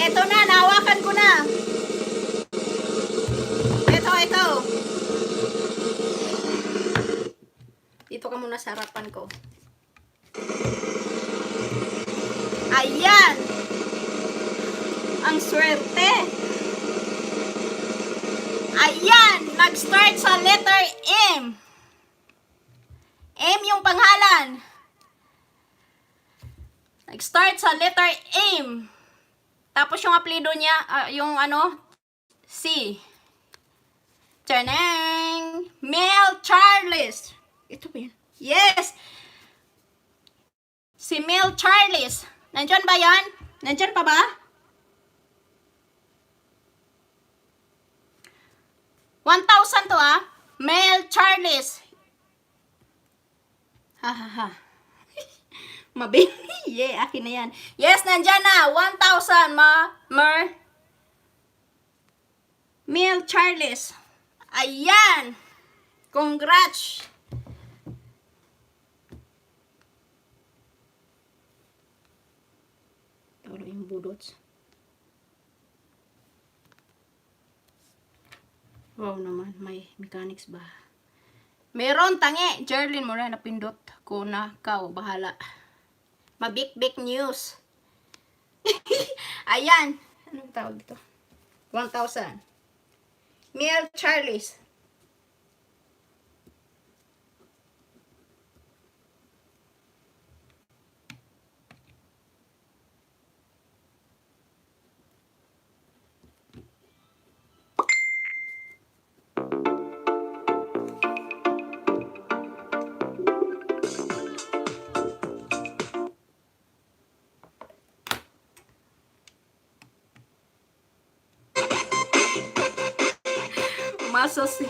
Ito na, nahawakan ko na. Ito. Dito ka muna sa harapan ko. Ayan! Ang swerte! Ayan! Nag-start sa letter M. M yung pangalan. Nag-start sa letter M. Tapos yung apelido niya, C. Tanang! Mel Charles. Ito ba yan? Yes! Si Mel Charles. Nandyan ba yan? Nandyan pa ba? $1,000 to Mel Charles. Ha. Mabili. Yeah, akin na yan. Yes, nandyan na. 1,000 Mel Charles. Ayan. Congrats. Tawala yung budots. Wow naman, may mechanics ba? Meron, tangi. Jerlyn mo na napindot. Kuna, kao, bahala. Mabik-bik news. Ayan. Anong tawag dito? 1,000. Mel Charles. Umasa si...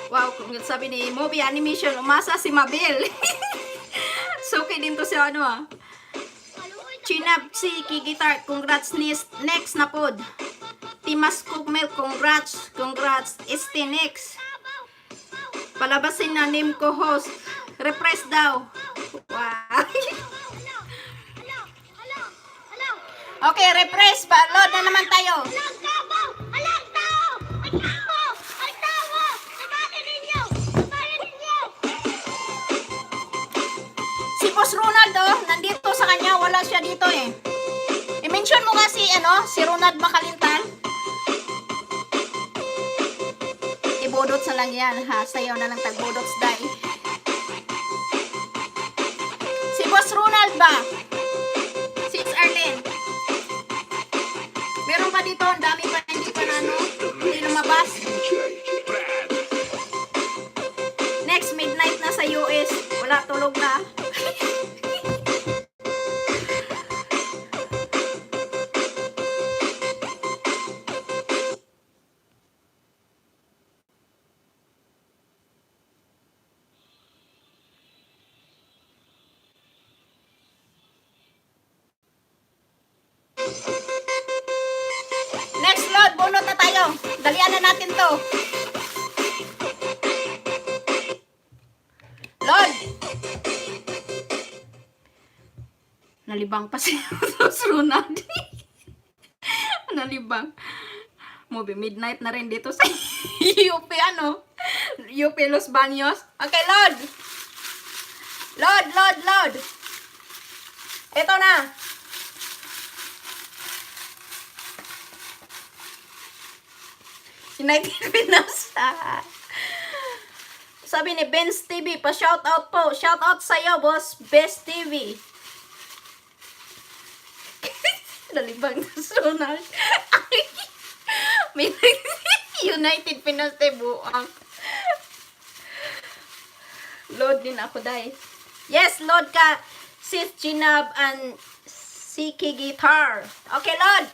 Wow, kung sabi ni Movie Animation, umasa si Mabel. Suki din to siya, Chinab si Kigitar, congrats next na pod. Timas Cookmel, congrats. Este next. Palabasin na name ko host. Repress daw. Wow. Okay, refresh pa. Load na naman tayo. Si Boss Ronald, oh, nandito sa kanya. Wala siya dito eh. I-mention mo nga si Ronald Makalintal. Ibudot sa lang yan, ha? Sayaw na lang tagbudots, day. Si Boss Ronald ba? Si Arlene. Meron pa dito, ang dami pa, hindi pa na, no? Hindi lumabas. Next, midnight na sa US. Wala, tulog na. Next load, bunot na tayo. Dalian na natin to. Load! Nalibang pa si Ronald. Nalibang. Movie midnight na rin dito sa UP, UP Los Baños. Okay, load! Load! Ito na. United Pinas. Sabi ni Benz TV, pa-shoutout po. Shoutout sa'yo, boss. Best TV. Nalibang na Ronald. United Pinas buang. Load din ako, dahil. Yes, load ka. Sis Ginab and Siki Guitar. Okay, load.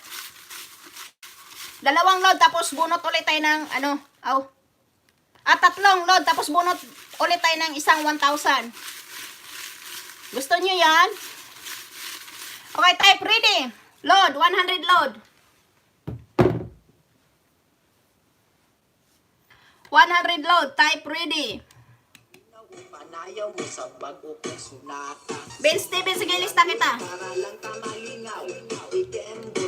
Dalawang load, tapos bunot ulit tayo ng, tatlong load, tapos bunot ulit tayo ng isang 1,000. Gusto nyo yan? Okay, type ready. Load, 100 load. 100 load, type ready. Panayaw mo sa bago kong sunata. Benz TV, sige, lista kita. Para lang ka malingaw.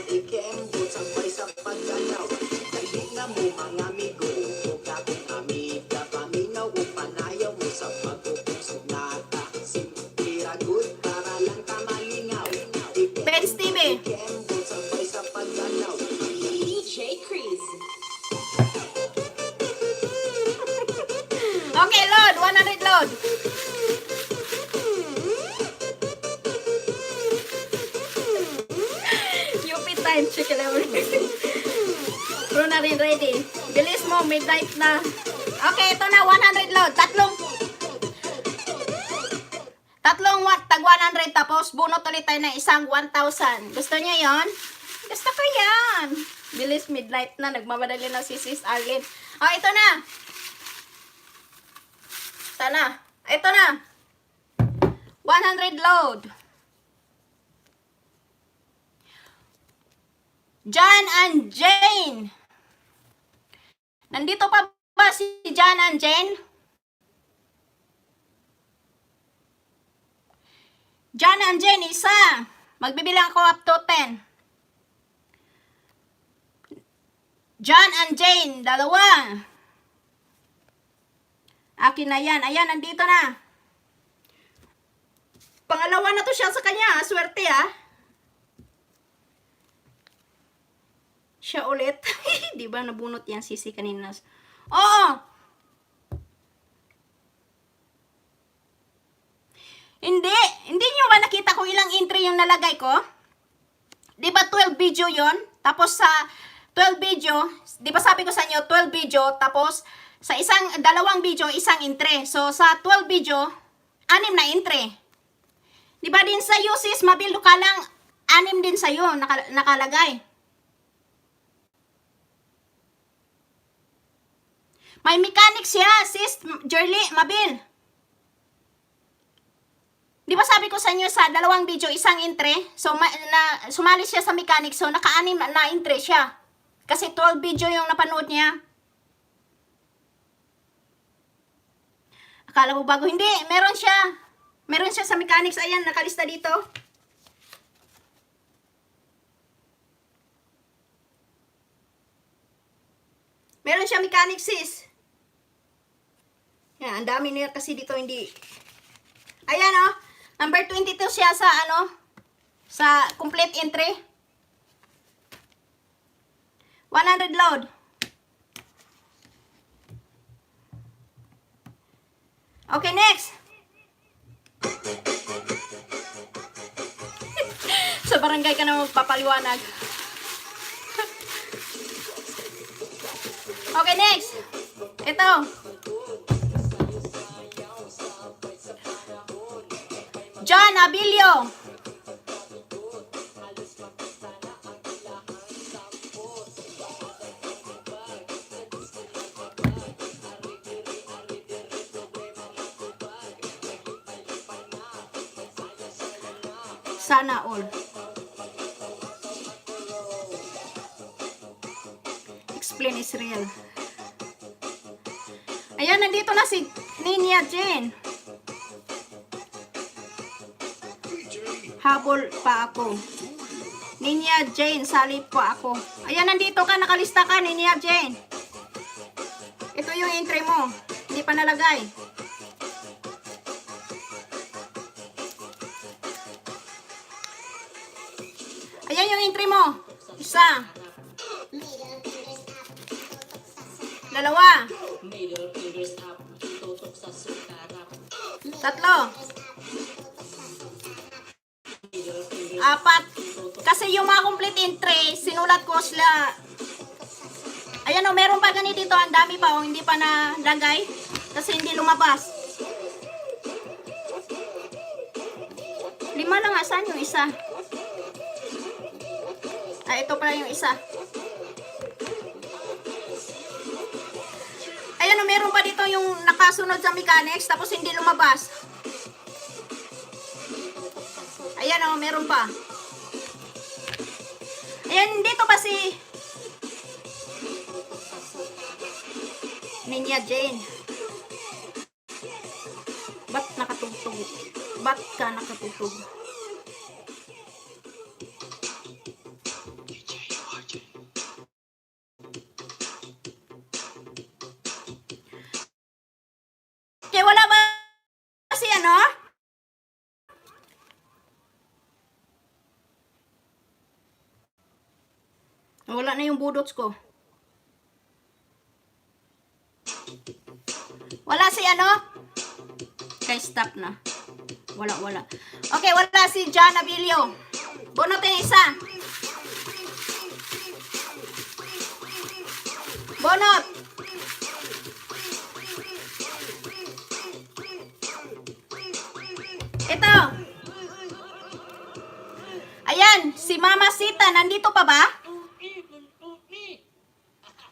Ikembot, sabay sa paggalaw. Kaibigan mo mga amigo, huwag akong amiga. Paminaw o panayaw mo sa bago kong sunata. Simpira good, para lang ka malingaw. Benz TV. Ikembot, sabay sa paggalaw. DJ Chris. Okay, load, 100 load. UP time, check it out. Bro na rin ready. Bilis mo, midnight na. Okay, ito na, 100 load. Tatlong tag 100, tapos bunot ulit tayo ng isang 1,000. Gusto niyo yon? Gusto ko yan. Bilis, midnight na. Nagmamadali na si Sis Arlene. Oh, ito na. Ito na. 100 load. John and Jane. Nandito pa ba si John and Jane? John and Jane, isa. Magbibilang ako up to 10. John and Jane, dalawa. Akin na yan. Ayan, nandito na. Pangalawa na to siya sa kanya. Swerte, Siya ulit. Di ba nabunot yan sisi kanina? Oo. Hindi nyo ba nakita ko ilang entry yung nalagay ko? Di ba 12 video yon? Tapos sa 12 video, di ba sabi ko sa inyo 12 video, tapos sa dalawang video, isang entry. So, sa 12 video, 6 na entry. Di ba din sa sis, mabilo ka lang, 6 din sa'yo, nakalagay. May mechanics siya, sis, Jerly, mabil. Di ba sabi ko sa inyo, sa dalawang video, isang entry. So, sumali siya sa mechanics, so naka-6 na entry siya. Kasi 12 video yung napanood niya. Akala mo bago? Hindi, meron siya. Meron siya sa mechanics. Ayan, nakalista dito. Meron siya mechanic, sis. Yan, ang dami niya kasi dito hindi. Ayan, oh. Number 22 siya sa, sa complete entry. 100 load. Okay, next. Sa barangay ka na magpapaliwanag. Okay, next. Ito. John Abilio. Sana all. Explain is real. Ayan, nandito na si Ninya Jane. Habol pa ako. Ninya Jane, salip po ako. Ayan, nandito ka, nakalista ka, Ninya Jane. Ito yung entry mo. Hindi pa nalagay. Ayan yung entry mo. Isa. Dalawa. Tatlo. Apat. Kasi yung mga complete entry, sinulat ko sila. Ayan o, meron pa ganito dito. Ang dami pa o, hindi pa nalagay. Kasi hindi lumabas. 5 lang, asan yung isa? Ito pala yung isa. Ayan o, meron pa dito yung nakasunod sa mechanics tapos hindi lumabas. Ayan o, meron pa. Ayan, dito pa si Ninya Jane. Ba't nakatugtog? Ba't ka nakatugtog? Okay, wala ba kasi wala na yung budots ko. Wala si Okay, stop na. Wala. Okay, wala si John Abilio. Bunutin isa. Bonot. Ito. Ayan, si Mama Sita, nandito pa ba?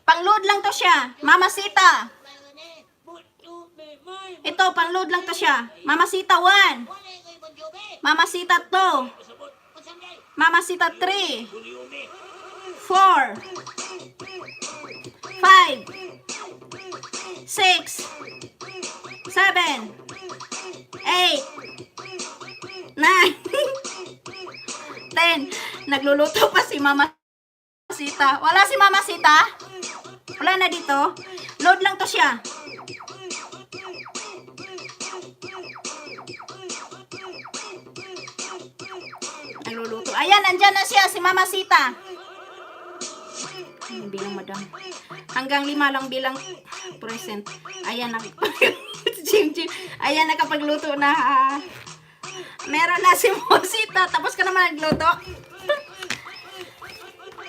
Pang-load lang to siya. Mama Sita. Ito, pang-load lang to siya. Mama Sita 1. Mama Sita 2. Mama Sita 3. 4. 5. 6. 7. 8. 9. 10. Nagluluto pa si Mama Sita. Wala si Mama Sita? Wala na dito. Load lang to siya. Nagluluto. Ayan, andyan na siya, si Mama Sita. Bilang madam. Hanggang 5 lang bilang present. Ayan, Jim. Ayan, nakapagluto na. Meron na si Mosita. Tapos ka naman nagluto.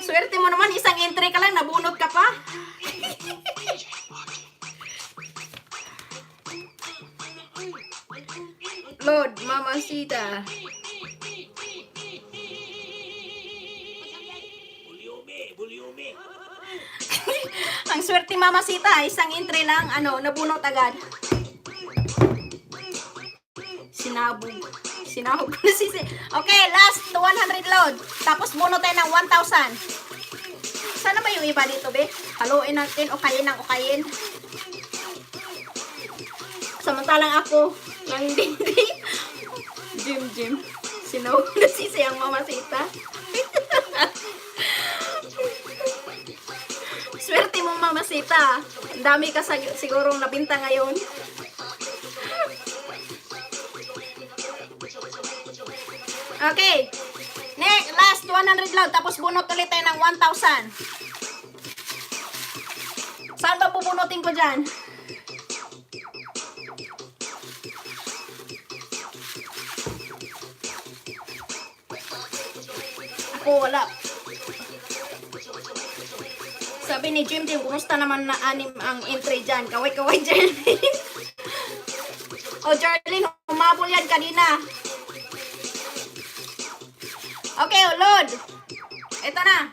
Swerte mo naman, isang entry ka lang, nabunot ka pa. Load, Mama Sita. Ang swerte Mama Sita, isang entry lang, nabunot agad. Sinabog na si Okay, last 100 load. Tapos bunot tayo ng 1,000. Sana ba yung iba dito, be? Haluin natin, ukayin ng ukayin. Samantalang ako, lang dindi. Jim. Sinabog na si ang Mama Sita. Swerte mo, Mamacita. Ang dami ka sigurong nabinta ngayon. Okay. Next, last 100 lang. Tapos bunot ulit tayo ng 1,000. Saan ba pupunutin ko dyan? Ako wala. Sabi ni Jim, kumusta naman na anim ang entry dyan? Kaway-kaway, Jarlene. O, Jarlene, humabol yan kanina. Okay, load. Ito na.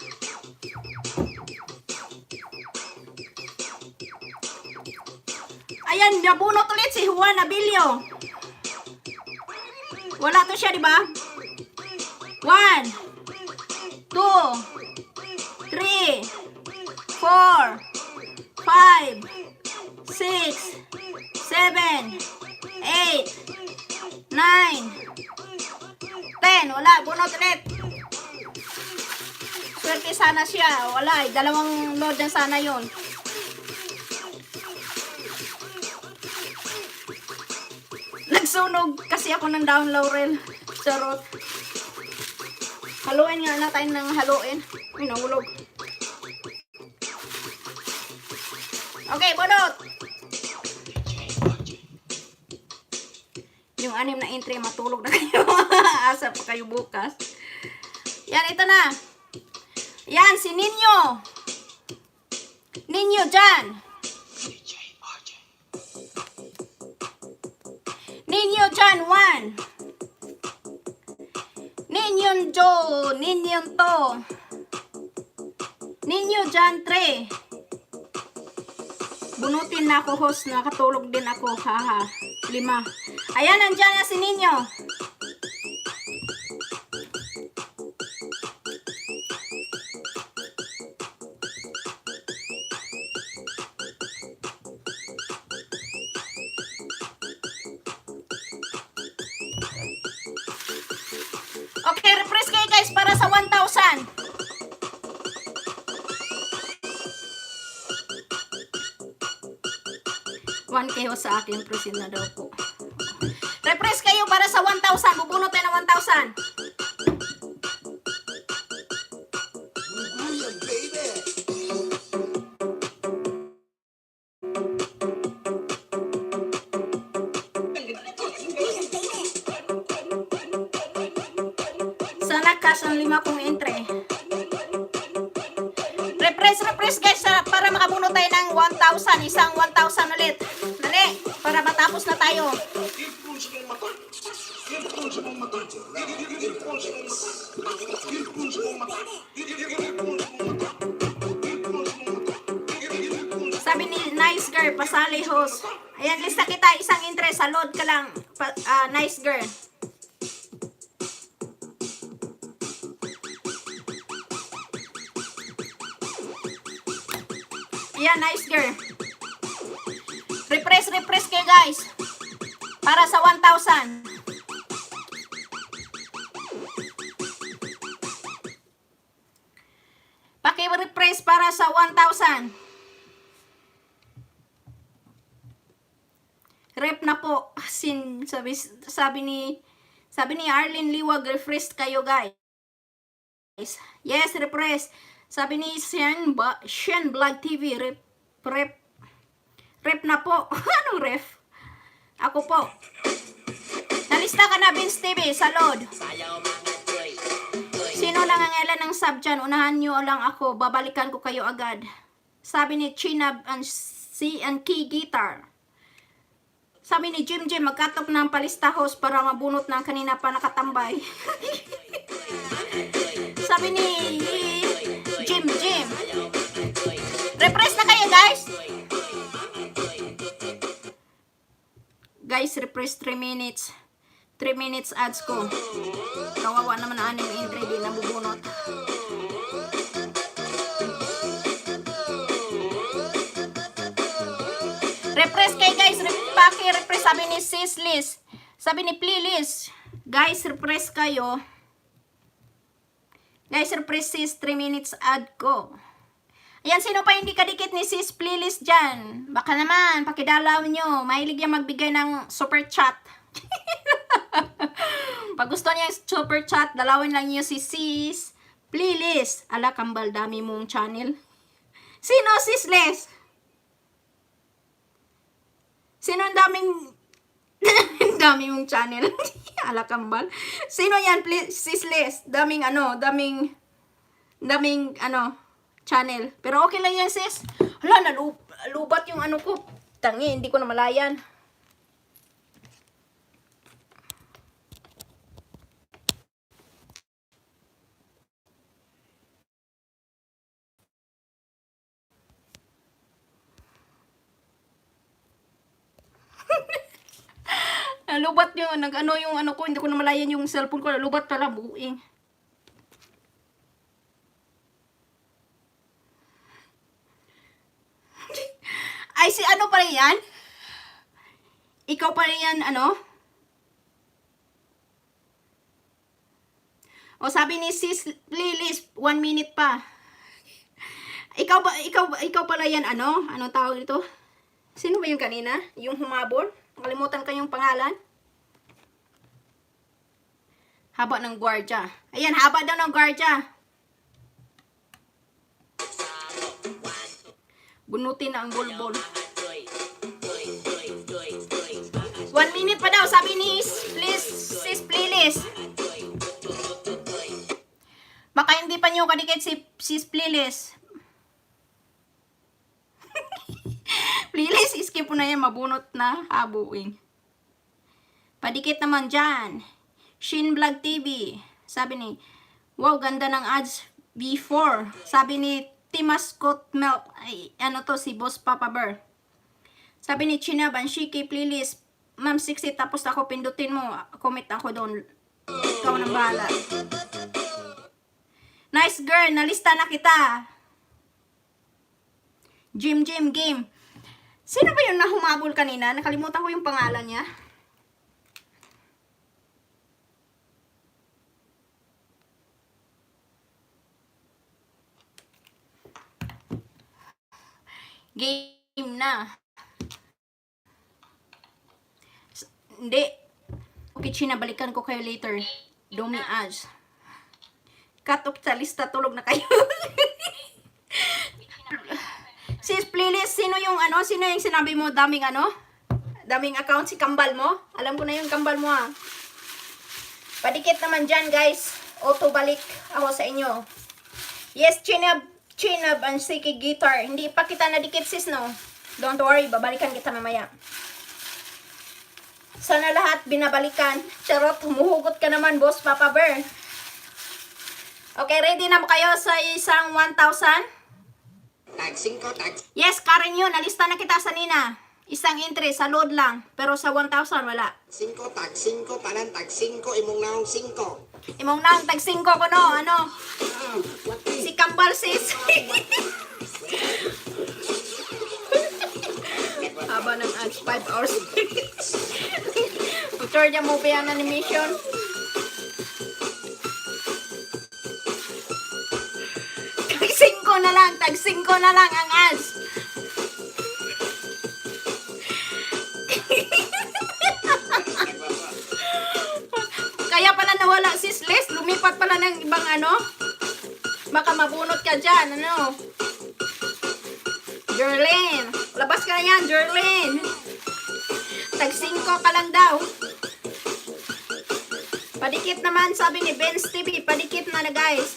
Ayan, nabunot ulit si Juan Abilio. Wala to siya, di ba? 1, 2, 3, 4, 5, 6, 7, 8, 9, 10. Wala, bunot ulit. Swerte sana siya. Wala, dalawang load na sana yun. Nagsunog kasi ako ng down laurel. Charot. Haluin nga natin ng haluin. Ay, nahulog. Okay, bunot. Yung 6 na entry, matulog na kayo. Asa pa kayo bukas. Yan, ito na. Yan, si Ninyo. Ninyo dyan. Ninyo dyan, 1. Ninyon Joe. Ninyon to. Ninyo dyan, 3. Bunutin na ako, host. Nakatulog din ako. Haha. 5. Ayan, nandyan na si Ninyo. Okay, refresh kayo guys para sa 1,000. Kayo sa akin, proceed na daw po. Refresh kayo para sa 1,000. Bubunot tayo ng 1,000. Sana cash ang 5 kong entry. Refresh guys para makabunot tayo ng 1,000. Isang 1,000 ulit. Dali, para matapos na tayo. Sabi ni Nice Girl, pasali host. Ayan, lista kita. Isang entry sa load ka lang. Nice Girl. Yan, Nice Girl. Refresh kayo guys. Para sa 1,000. Paki-refresh para sa 1,000. Rep na po. Sabi ni Arlene Liwag, refresh kayo guys. Yes, refresh. Sabi ni Shen Vlog TV, rep na po. Anong ref? Ako po. Nalista ka na, Vince TV, sa load. Sino nangangailan ng sub dyan? Unahan nyo lang ako. Babalikan ko kayo agad. Sabi ni Chinab and Key Guitar. Sabi ni Jim, magkatok ng palista host para mabunot ng kanina pa nakatambay. Sabi ni Jim. Refresh na kayo, guys. Guys, refresh 3 minutes. 3 minutes ads ko. Kawawa naman ang 6 entry, di nabubunot. Refresh kayo, guys. Refresh. Sabi ni Sis Liz. Sabi ni Plilis. Guys, refresh kayo. Guys, refresh sis, 3 minutes ad ko. Ayan, sino pa hindi kadikit ni sis playlist dyan? Baka naman, pakidalaw nyo. Mahilig yan magbigay ng super chat. Pag gusto niya yung super chat, dalawin lang niyo si sis playlist. Ala, kambal, dami mong channel. Sino sis Les? Sino ang daming dami mong channel? Ala, kambal. Sino yan, sis Les? Daming channel. Pero okay lang yan, sis. Hala, nalubat yung ano ko. Tangi, hindi ko na malayan. Nalubat yung, yung ano ko, hindi ko na malayan yung cellphone ko. Nalubat pala, buing. Ay, si ano pa rin yan? Ikaw pa rin yan, ano? O sabi ni sis playlist, 1 minute pa. Ikaw pala yan, ano? Anong tawag ito? Sino ba yung kanina? Yung humabol? Nakalimutan ka yung pangalan? Haba ng gwardya. Ayan, haba daw ng gwardya. Bunutin na ang bulbol. 1 minute pa daw, sabi ni sis playlist. Baka hindi pa nyo kadikit si sis playlist. Playlist, skip po na yan, mabunot na habuing. Padikit naman dyan. Shin Vlog TV. Sabi ni, wow, ganda ng ads before. Sabi ni Timas Scott Mel, ay, ano to, si Boss Papa Bear. Sabi ni China Banshiki playlist, Ma'am 60, tapos ako pindutin mo, comment ako doon. Ikaw nang bahala. Nice girl, nalista na kita. Jim Game. Sino ba yung nahumabol kanina? Nakalimutan ko yung pangalan niya. Game na. Hindi. Okay, China, balikan ko kayo later. Domi Ads. Cut off sa lista, tulog na kayo. Sis, playlist, sino yung sinabi mo, daming account, si kambal mo? Alam ko na yung kambal mo, ah. Padikit naman dyan, guys. Auto balik ako sa inyo. Yes, Chinab and Siki Guitar. Hindi pa kita nadikit, sis, no? Don't worry, babalikan kita mamaya. Sana lahat binabalikan. Charot, humuhugot ka naman, Boss Papa Bear. Okay, ready na ba kayo sa isang 1,000? Tag 5, tag. Yes, Karen yun. Nalista na kita sa Nina. Isang entry, sa load lang. Pero sa 1,000, wala. 5, tag 5, tanan tag 5, imong naong 5. Imong nang tag 5 ko, no? Ano? Si Kambal, sis. Haba ng ads, 5 hours. Picture niya movie ang animation. Tag 5 na lang ang ads. Kaya pala nawala sis Les, lumipat pala ng ibang baka mabunot ka dyan, Jerlyn, labas ka na yan, Jerlyn. Tag 5 ka lang daw. Padikit naman, sabi ni Benz TV, padikit na guys.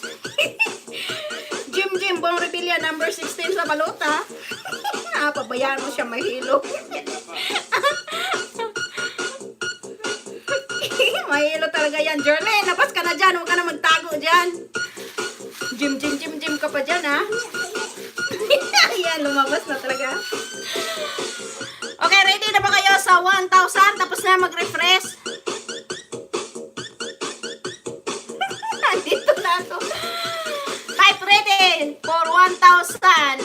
Jim, Bong Rebilla, number 16 sa balota. Pabayaan mo siya mahilo. Mahilo talaga yan. Jerlyn, labas ka na dyan. Huwag ka na magtago dyan. Jim ka pa dyan, ha? Ayan, lumabas na talaga. Okay, ready na ba kayo sa 1,000? Tapos na mag-refresh. Dito na ako. Type ready for 1,000.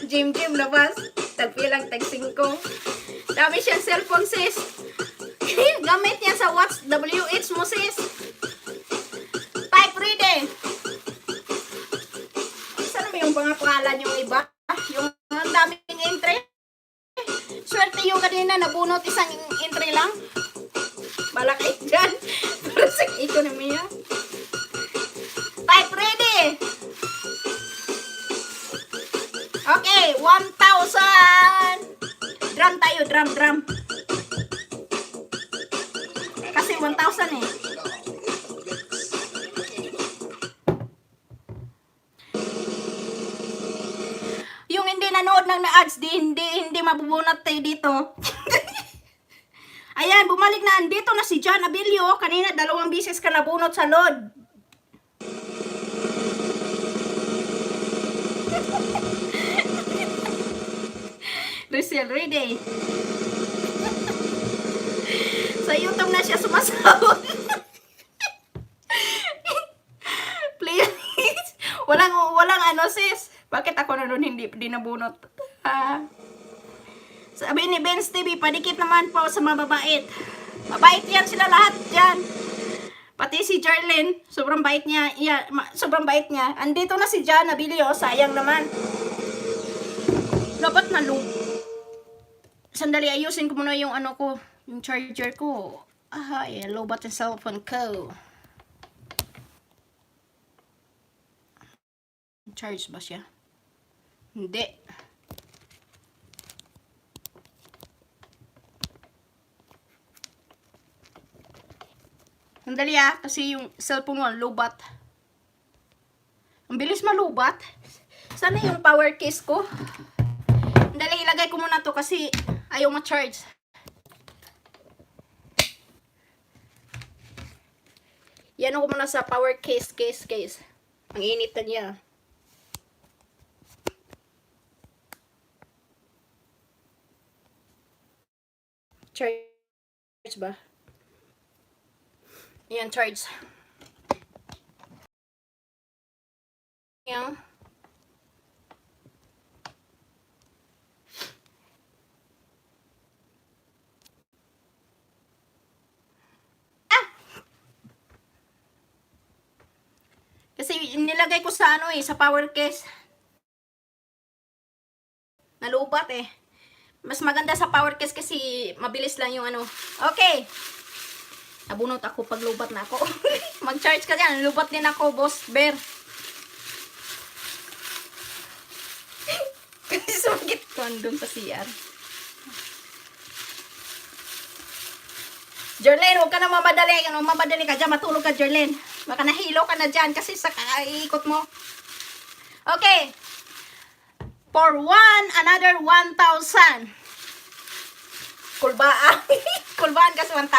Jim, labas. Tagpilang, tag 5. Dami siyang cellphone, sis. Gamit yan sa WH mo, sis. Type ready. mga pangalan yung iba. Yung ang daming entry. Swerte yung kanina, nabunot isang entry lang. Malaki dyan. Para sa ekonomiya. Type ready. Okay, 1,000. Drum tayo, drum. Kasi 1,000 eh. Yung hindi nanood ng na-ads, hindi mabubunot tayo dito. Ayan, bumalik na. Andito na si John Abilio. Kanina, 2 bisis ka nabunot sa load. Rizal, ready. Sa YouTube na siya sumasahod. Please. Walang ano sis. Bakit ako na doon hindi nabunot? Sabi ni Benz TV, padikit naman po sa mababait. Mabait yan sila lahat dyan. Pati si Jarlene, sobrang bait niya. Sobrang bait niya. Andito na si John Abilio, sayang naman. Dapat na loop. Sandali, ayusin ko muna yung ano ko, yung charger ko. Lobat yung cellphone ko. Charge ba siya? Hindi. Sandali kasi yung cellphone mo, lobat. Ang bilis malubat. Sana yung power case ko. Sandali, ilagay ko muna to kasi ayaw ma-charge. Yan ako muna sa power case. Ang init na niya. Charge ba? Ayan, charge. Ayan. Kasi nilagay ko sa ano sa power case. Nalubat eh. Mas maganda sa power case kasi mabilis lang yung ano. Okay. Nabunot ako pag lubat na ako. Mag-charge ka dyan. Lubat din ako, boss bear. Kasi sumagit ko andun sa CR. Jerlene, huwag ka na mamadali. Mamadali ka dyan. Matulog ka, Jerlene. Baka nahilo ka na dyan kasi sa ikot mo. Okay. For another 1,000. Kulbaan. Kulbaan kasi 1,000.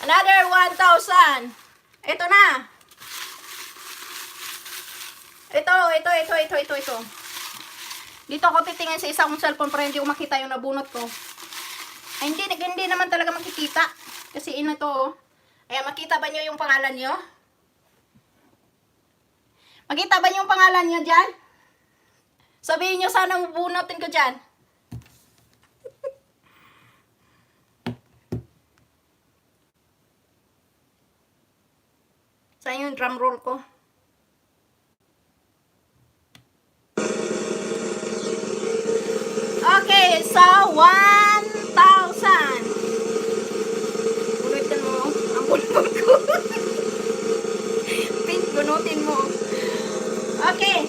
Another 1,000. Ito na. Ito. Dito ako titingin sa isang cellphone para hindi ko makita yung nabunot ko. Ay, hindi naman talaga makikita. Kasi ito, oh. Ayan, makita ba nyo yung pangalan nyo? Makita ba nyo yung pangalan nyo dyan? Sabihin nyo sana bubunutin ko dyan. Saan yung drum roll ko? Okay, so 1,000. Bunutin mo. Ang bulbul ko. Pink, bunutin mo. Okay.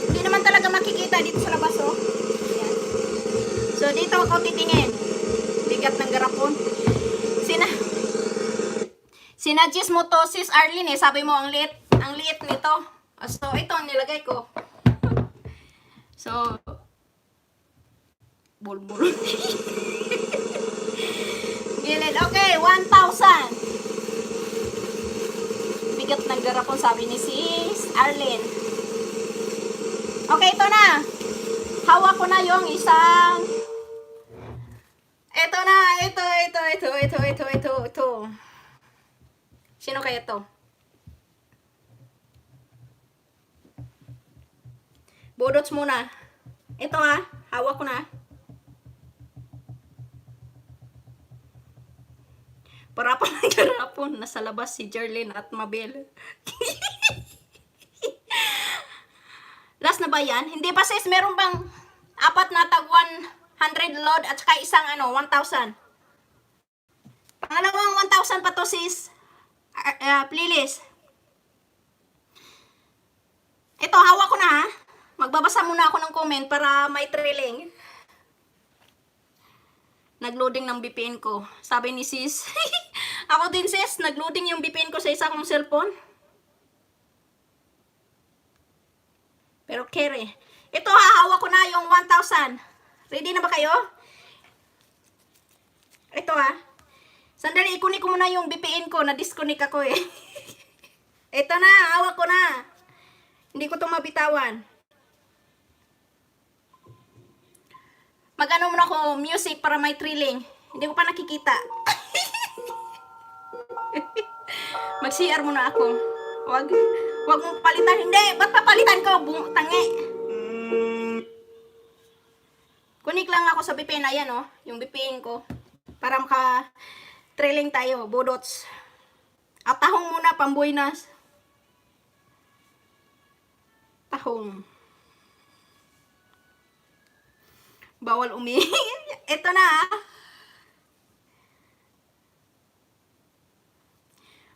Hindi naman talaga makikita dito sa labas, oh. Ayan. So, dito ako titingin. Bigat ng garapon. Sinadjust mo to, sis Arlene, eh. Sabi mo, ang liit nito. So, ito ang nilagay ko. So, bulbul. Gilid. Okay, 1,000. Bigat ng garapon, sabi ni sis Arlene. Okay, ito na. Hawak ko na yung isang. Ito na. Ito. Sino kaya to? Budots muna. Ito hawak ko na. Para pa ng garapon, nasa labas si Jerlyn at Mabel. Last na ba yan? Hindi pa sis, meron bang apat na tag 100 load at saka isang 1,000. Pangalawang 1,000 pa to sis. Playlist. Ito, hawak ko na ha. Magbabasa muna ako ng comment para may trailing. Nagloading ng VPN ko. Sabi ni sis. Ako din sis, nagloading yung VPN ko sa isa kong cellphone. Pero kere. Ito hawak ko na yung 1,000. Ready na ba kayo? Ito ha. Sandali, ikunin ko muna yung VPN ko. Na-disconnect ako eh. Ito na, hawak ko na. Hindi ko ito mabitawan. Mag-ano muna ako, music para may thrilling. Hindi ko pa nakikita. Mag-CR muna ako. Wag mong palitan. Hindi, ba't papalitan ko? Tangi. Kunik lang ako sa VPN. Ayan oh, yung VPN ko. Para maka-thrilling tayo, budots. At tahong muna, pambuinas. Tahong. Bawal Ito na ah.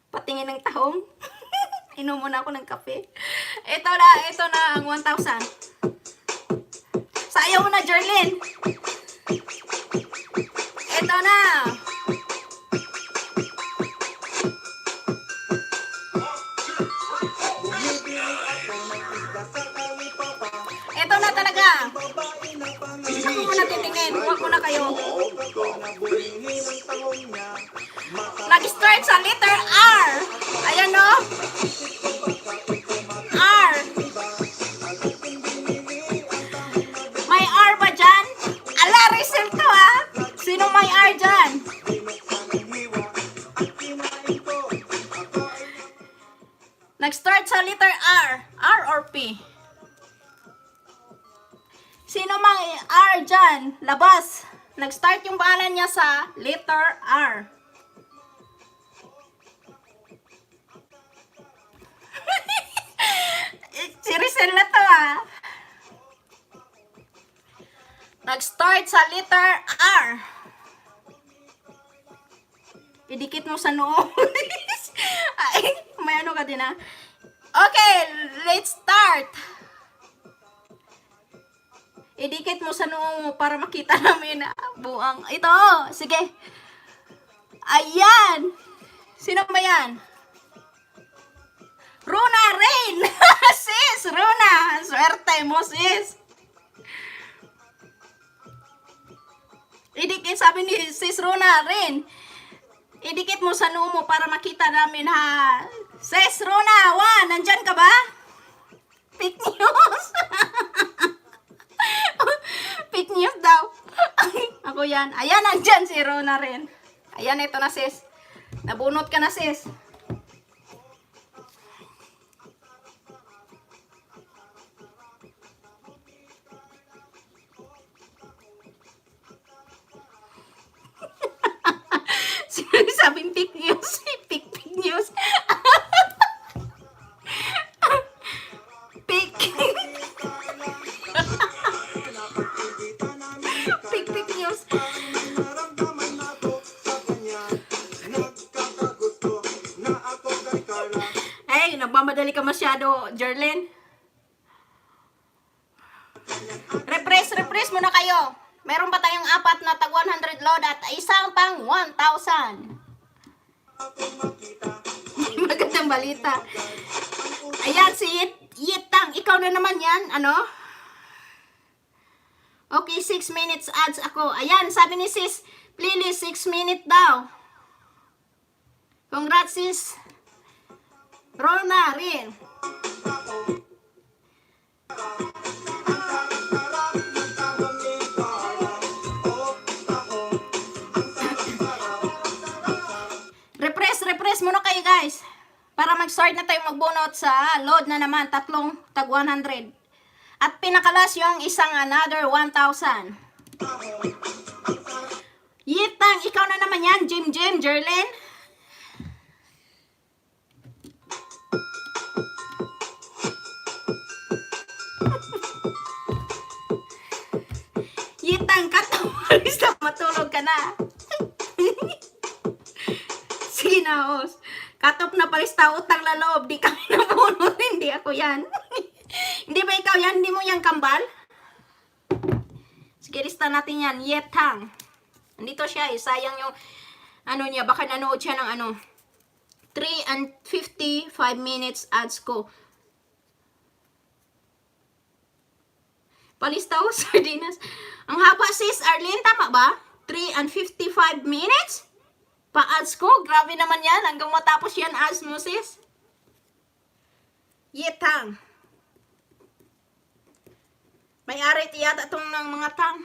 Patingin ng tahong. Inom muna ako ng kape. Ito na ang 1,000. Sayaw mo na, Jerlyn. Ito na. Ito na talaga. Ako muna titingin. Huwag ko na kayo. Nag-start sa letter R. Ayan no. R. May R ba dyan? Ala, result to ha. Sino may R dyan? Nag-start sa letter R. R or P? Sino may R dyan? Labas. Nag-start yung pangalan niya sa letter R. Si Rizal na to ah. Nag-start sa letter R. Idikit mo sa noo. Ay, may ano ka din ah. Okay, let's start. Idikit mo sa noo mo para makita namin buang. Ito, sige. Ayan. Sino ba yan? Runa Rain. Sis, Runa. Swerte mo, sis. Idikit, sabi ni sis Runa Rain. Idikit mo sa noo mo para makita namin ha. Sis Runa, nandyan ka ba? Fake news. Fake news daw. Ako yan. Ayan, nandyan si Rona rin. Ayan, ito na sis. Nabunot ka na sis. Sabing fake news. Fake news. Fake. Fake news. Hey, nagmamadali ka masyado, Jerlyn. Refresh muna kayo. Meron pa tayong apat na tag 100 load at isang pang 1,000. Magandang balita. Ayan, si Yitang. Ikaw na naman yan. Ano? Okay, 6 minutes ads ako. Ayan, sabi ni sis, playlist 6 minutes daw. Congrats sis. Rona rin. Refresh muna kayo guys. Para mag-start na tayo magbunot sa load na naman. Tatlong tag 100. At pinakalas yung isang another 1,000. Yitang, ikaw na naman yan. Jim, Jerlyn. Matulog ka na. Sige na, Os. Katop na palista utang na loob. Di kami nabunot. Hindi ako yan. Hindi ba ikaw yan? Hindi mo yan kambal? Sige, lista natin yan. Yetang. Nandito siya eh. Sayang yung ano niya. Baka nanood siya ng ano. 3 and 55 minutes ads ko. Palista ko, sardinas. Ang haba sis, Arlene. Tama ba? 3 and 55 minutes? Pa-ads ko? Grabe naman yan. Hanggang matapos yan ads mo sis. Yetang. May arit yata itong ng mga tang.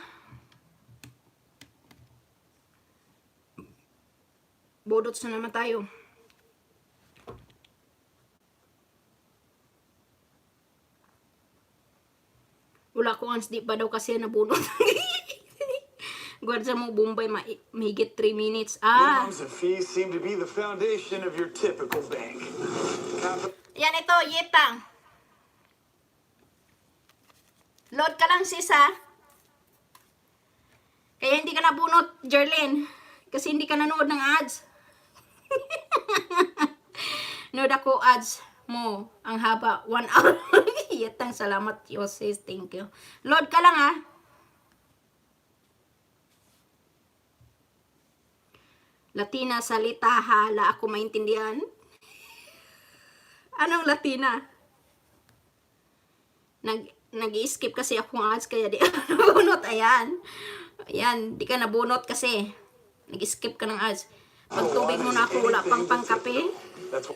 Budots na naman tayo. Wala ko ans di pa daw kasi nabunot. Gwardiya mo Bombay mahigit 3 minutes. Minimums and fees seem to be the foundation of your typical bank. Yan ito, Yetang. Load ka lang sis ha. Kaya hindi ka nabunot, Jerlyn. Kasi hindi ka nanood ng ads. Nood ako ads mo. Ang haba, 1 hour. Yetang, salamat sis. Thank you. Load ka lang ha. Latina salita hala ako maintindihan. Anong Latina? Nag-i-skip kasi ako ng ads kaya di ako nabunot. Ayan. Ayan, di ka nabunot kasi. Nag-skip ka ng ads. Pagtubig mo na ako, wala pang pangkape. That's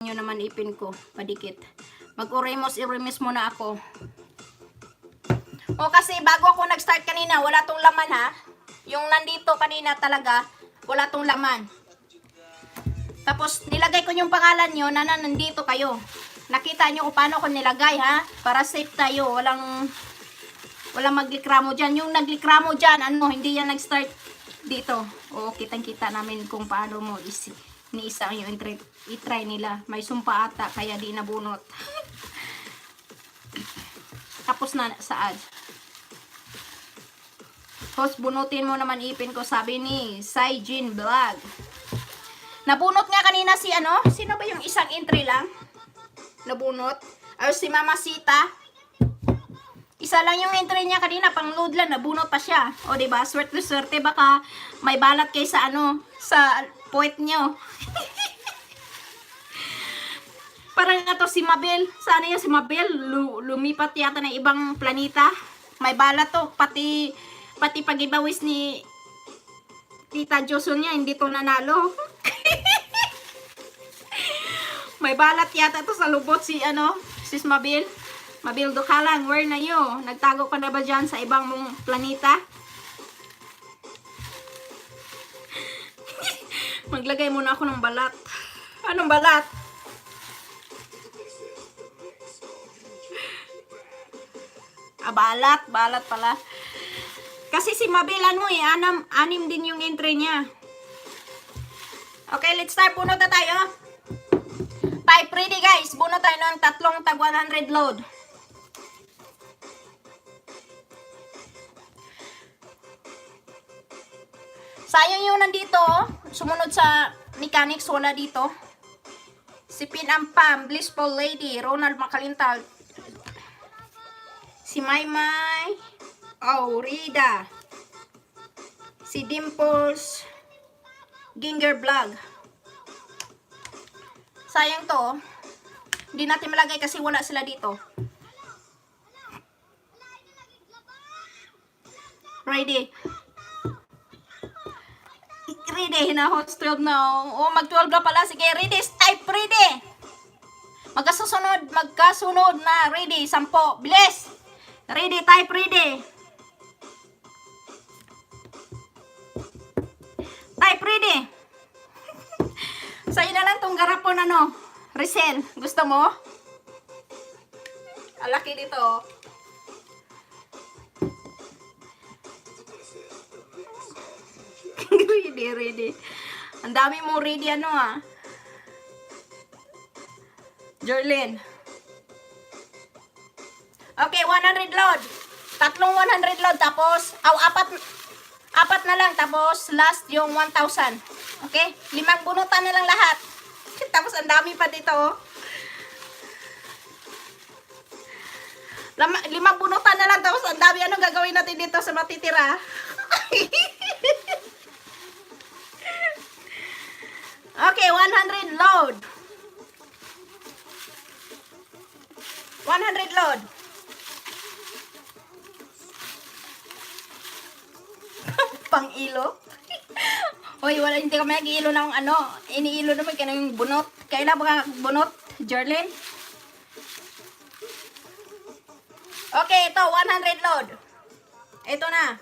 nyo naman ipin ko. Padikit. Mag-uremus muna ako. O kasi bago ako nag-start kanina, wala tong laman ha. Yung nandito kanina talaga, wala tong laman. Tapos nilagay ko yung pangalan nyo na nandito kayo. Nakita nyo kung paano ko nilagay ha. Para safe tayo. Walang maglikramo dyan. Yung naglikramo dyan, hindi yan nag-start dito. O kitang-kita namin kung paano mo niisa yung i-try nila. May sumpa ata, kaya di nabunot. Tapos na saad. Host, bunutin mo naman ipin ko, sabi ni Saijin Vlog. Nabunot nga kanina si sino ba yung isang entry lang? Nabunot. Ay, si Mama Sita. Isa lang yung entry niya kanina, pang load lang, nabunot pa siya. O, diba? Swerte, baka may balat kay sa sa poet nyo. Parang nga to si Mabel. Sana yan si Mabel? Lumipat yata ng ibang planeta. May balat to. Pati pag-ibawis ni Tita Joson niya, hindi to nanalo. May balat yata to sa lubot si sis Mabel. Mabel Dukalang, where na you? Nagtago ka na ba dyan sa ibang mong planeta? Maglagay muna ako ng balat. Anong balat? Balat pala. Kasi si Mabel, anim din yung entry niya. Okay, let's start. Bunot na tayo. Type ready, guys. Bunot tayo ng 3 tag 100 load. Sayang yung nandito, sumunod sa mechanics, wala dito. Si Pin Ampam, Blissful Lady, Ronald Macalintal, si Maymay, Rida, si Dimples, Ginger Vlog. Sayang to, hindi natin malagay kasi wala sila dito. Ready. Ready na, host 12 na. Mag 12 na pala. Sige, ready. Type ready. Magkasunod na. Ready. 10. Bilis. Ready, type ready. Type ready. Sa'yo na lang tong garapon Risel. Gusto mo? Alaki dito. Ready. Ang dami mo ready Jerlyn. Okay, 100 load. 3 100 load tapos apat na lang tapos last yung 1,000. Okay? 5 bunutan na lang lahat. Tapos ang dami pa dito. 5 bunutan na lang tapos ang dami gagawin natin dito sa matitira. Okay, 100 load. 100 load. Pang-ilo. Hoy, hindi ka mag-iilo ng iniilo naman ka ng bunot. Kailan ba bunot, Jerlyn? Okay, ito, 100 load. Ito na.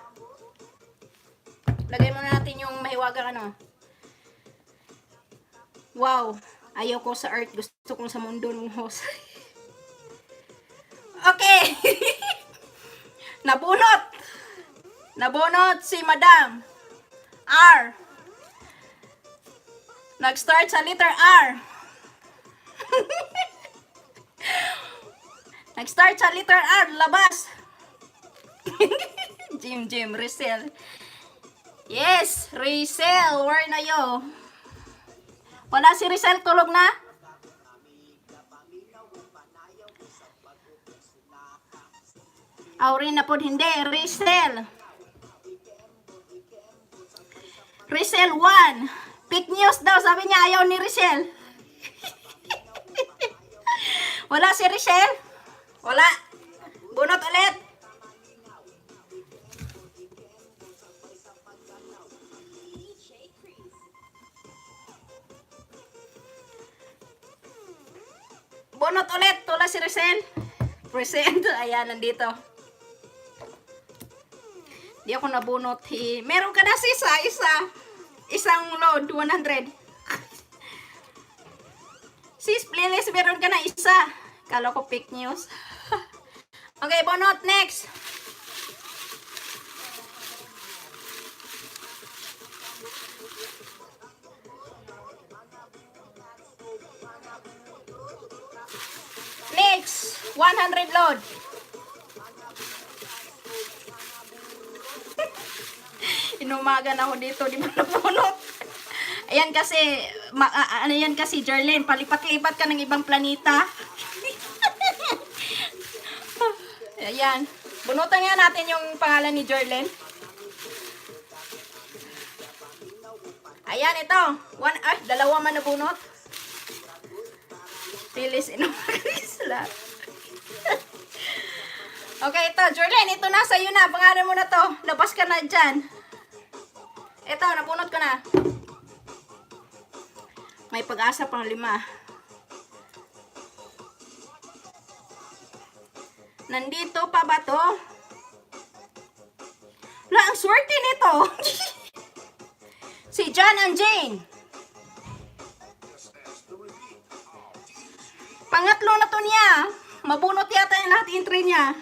Lagay muna natin yung mahiwagang Wow, ayaw ko sa earth. Gusto kong sa mundo ng host. Okay. Nabunot si Madam R. Nag-start sa letter R. Nag-start sa letter R. Labas. Jim, Risel. Yes, Risel. Where na yo? Wala si Rizal, tulog na? Aurin na po, hindi. Rizal. Rizal 1. Fake news daw, sabi niya ayaw ni Rizal. Wala si Rizal? Wala. Bunot ulit. Bunot ulit. Tula si Rizal. Present. Ayan, nandito. Di ako nabunot. Meron ka na sis, isang load, 100. Sis, please, meron ka na isa. Kala ko fake news. Okay, bunot. Next. Next, 100 load. Inumaga na ako dito, di ba napunot? Ayan kasi, ano yan kasi, Jerlyn, palipat-lipat ka ng ibang planeta. Ayan, bunutan nga natin yung pangalan ni Jerlyn. Ayan, ito. Dalawa man nabunot. Pilis, inumalis lahat. Okay, ito, Jerlyn, ito na sa'yo na. Pangalan mo na to. Labas ka na dyan. Ito, nabunot ko na. May pag-asa pang 5. Nandito pa ba to? Wala, ang swerte nito. Si John and Jane. Pangatlo na to niya. Mabunot yata yung lahat entry niya.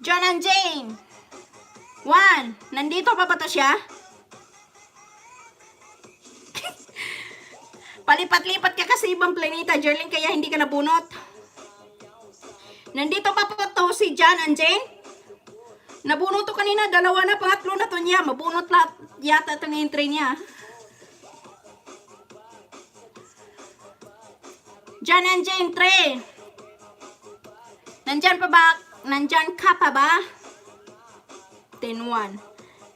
John and Jane. 1. Nandito pa ba to siya? Palipat-lipat ka kasi ibang planeta, Jerlyn, kaya hindi ka nabunot. Nandito pa po to si John and Jane. Nabunot to kanina, 2 na, pangatlo na to niya. Mabunot lahat yata itong entry niya. John and Jane 3. Nandyan pa ba? Nandyan ka pa ba? 10-1.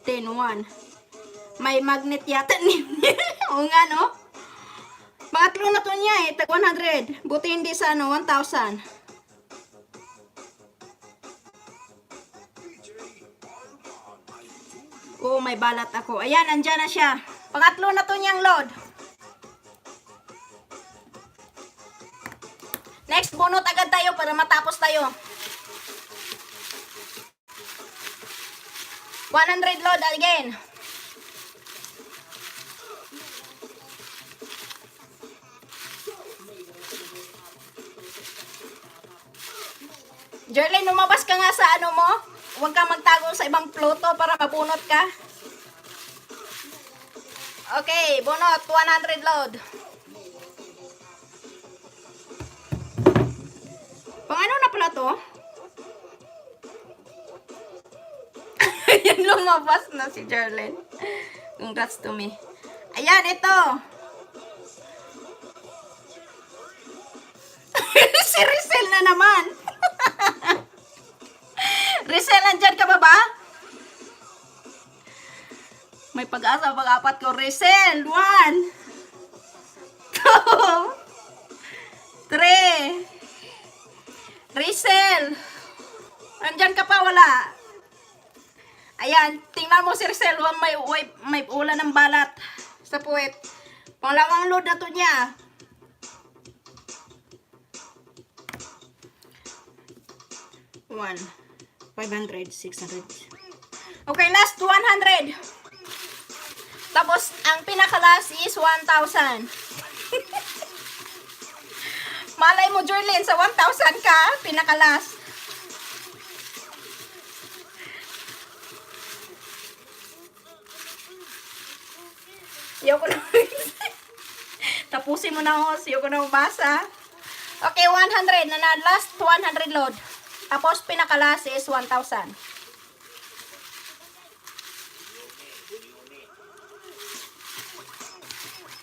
10-1. May magnet yata niya. Oo nga, no? Pangatlo na to niya eh. Tag 100. Buti hindi sa 1,000. Oo, may balat ako. Ayan, nandyan na siya. Pangatlo na to niyang load. Next, bunot agad tayo para matapos tayo. 100 load again. Jerlyn, lumabas ka nga sa ano mo. Huwag ka magtago sa ibang Pluto para mabunot ka. Okay, bunot. 100 load. Pang ano na pala to? Ayan, lumabas na si Jerlyn. Congrats to me. Ayan, ito. Si Rizal na naman. Rizal, nandyan ka ba? May pag-asa pag-apat ko. Rizal, 1, 2, 3. Rizal, nandyan ka pa, wala. Ayan, tingnan mo si Rizal, may ulan ng balat sa puwet. Pangalawang load na to niya. One. 500, 600. Okay, last 100. Tapos, ang pinaka-last is 1,000. Malay mo, Jerlyn, sa 1,000 ka, pinaka-last. Ayoko na. Tapusin mo na, host. Ayoko na mabasa. Okay, 100. Last 100 load. Tapos, pinakalas is 1,000.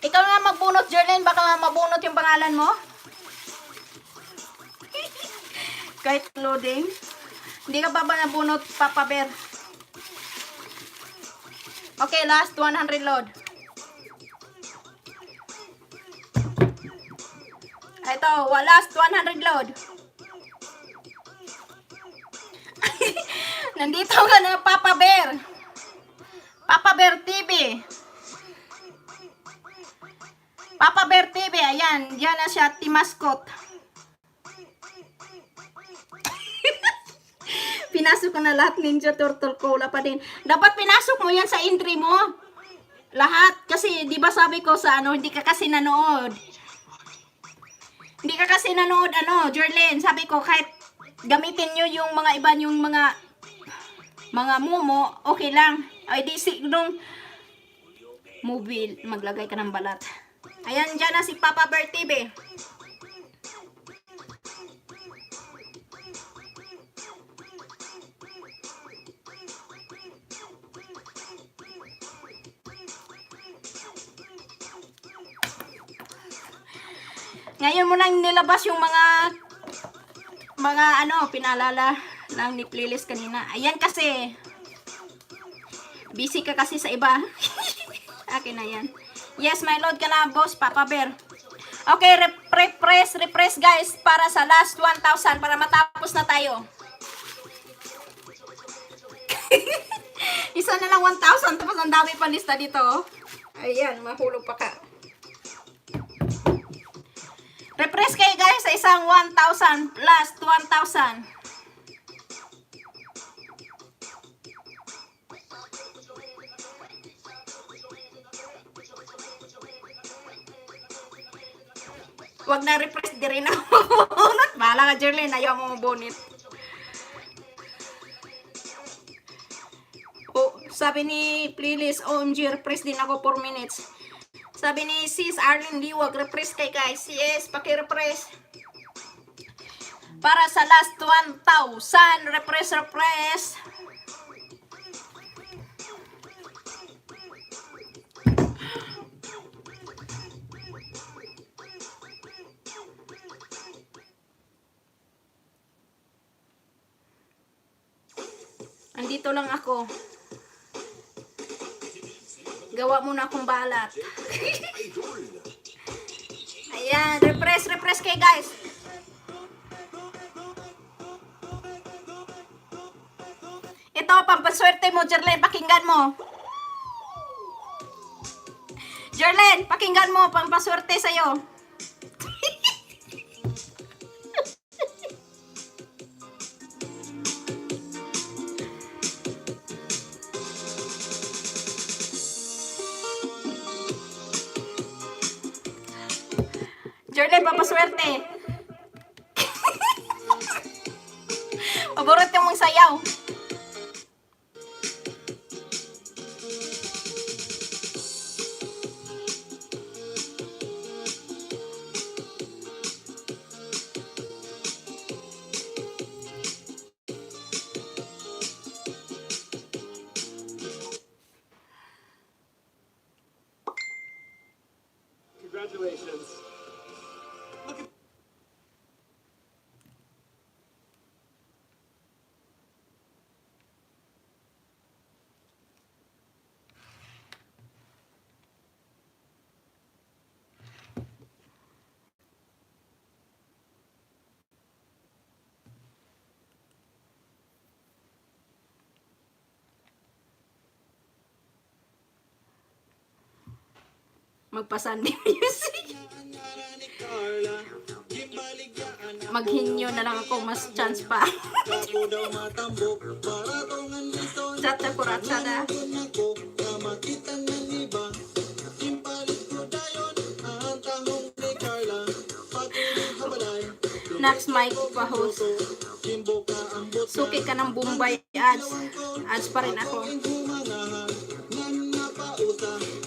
Ikaw nga magbunot, Jerlyn. Baka mabunot yung pangalan mo. Kahit loading. Hindi ka pa ba nabunot, Papa Bear? Okay, last 100 load. Ito, last 100 load. Nandito ka na, Papa Bear. Papa Bear TV. Papa Bear TV, ayan. Yan na siya, Timascot. Pinasok ko na lahat, Ninja Turtle ko, wala pa din. Dapat pinasok mo yan sa entry mo. Lahat. Kasi, di ba sabi ko sa ano, hindi ka kasi nanood. Hindi ka kasi nanood, Jerlyn. Sabi ko, kahit gamitin nyo yung mga iba, yung mga mumo, okay lang. Ay, di nung movie, maglagay ka ng balat. Ayan, dyan na si Papa Bear TV. Ngayon mo lang nilabas yung mga pinalala ng ni playlist kanina. Ayan kasi, busy ka kasi sa iba. Akin na yan. Yes, my lord ka na, boss, Papa Bear. Okay, refresh guys, para sa last 1,000, para matapos na tayo. Isa na lang 1,000, tapos ang dami pa lista dito. Ayan, mahulog pa ka. Refresh kayo guys sa isang 1,000, last 1,000. Wag na refresh, di rin ako mabunot. Bahala ka, Jerlyn, ayaw mo mabunit. Oh, sabi ni playlist, OMG, refresh din ako 4 minutes. Sabi ni Sis Arlene Liwag, refresh kay guys. Yes, paki-refresh. Para sa last 1,000, refresh. Andito lang ako. Gawa muna akong balat. Ayan, refresh kayo guys. Ito, pampaswerte mo, Jerlyn, pakinggan mo. Jerlyn, pakinggan mo, pampaswerte sa'yo. Jerlyn, papaswerte. Paborito mong sayaw. Congratulations. Magpa-Sunday music. Maghinyo na lang ako, mas chance pa. Chata kuratsada. Next mic pa host. Suki ka ng Bombay ads. Ads pa rin ako.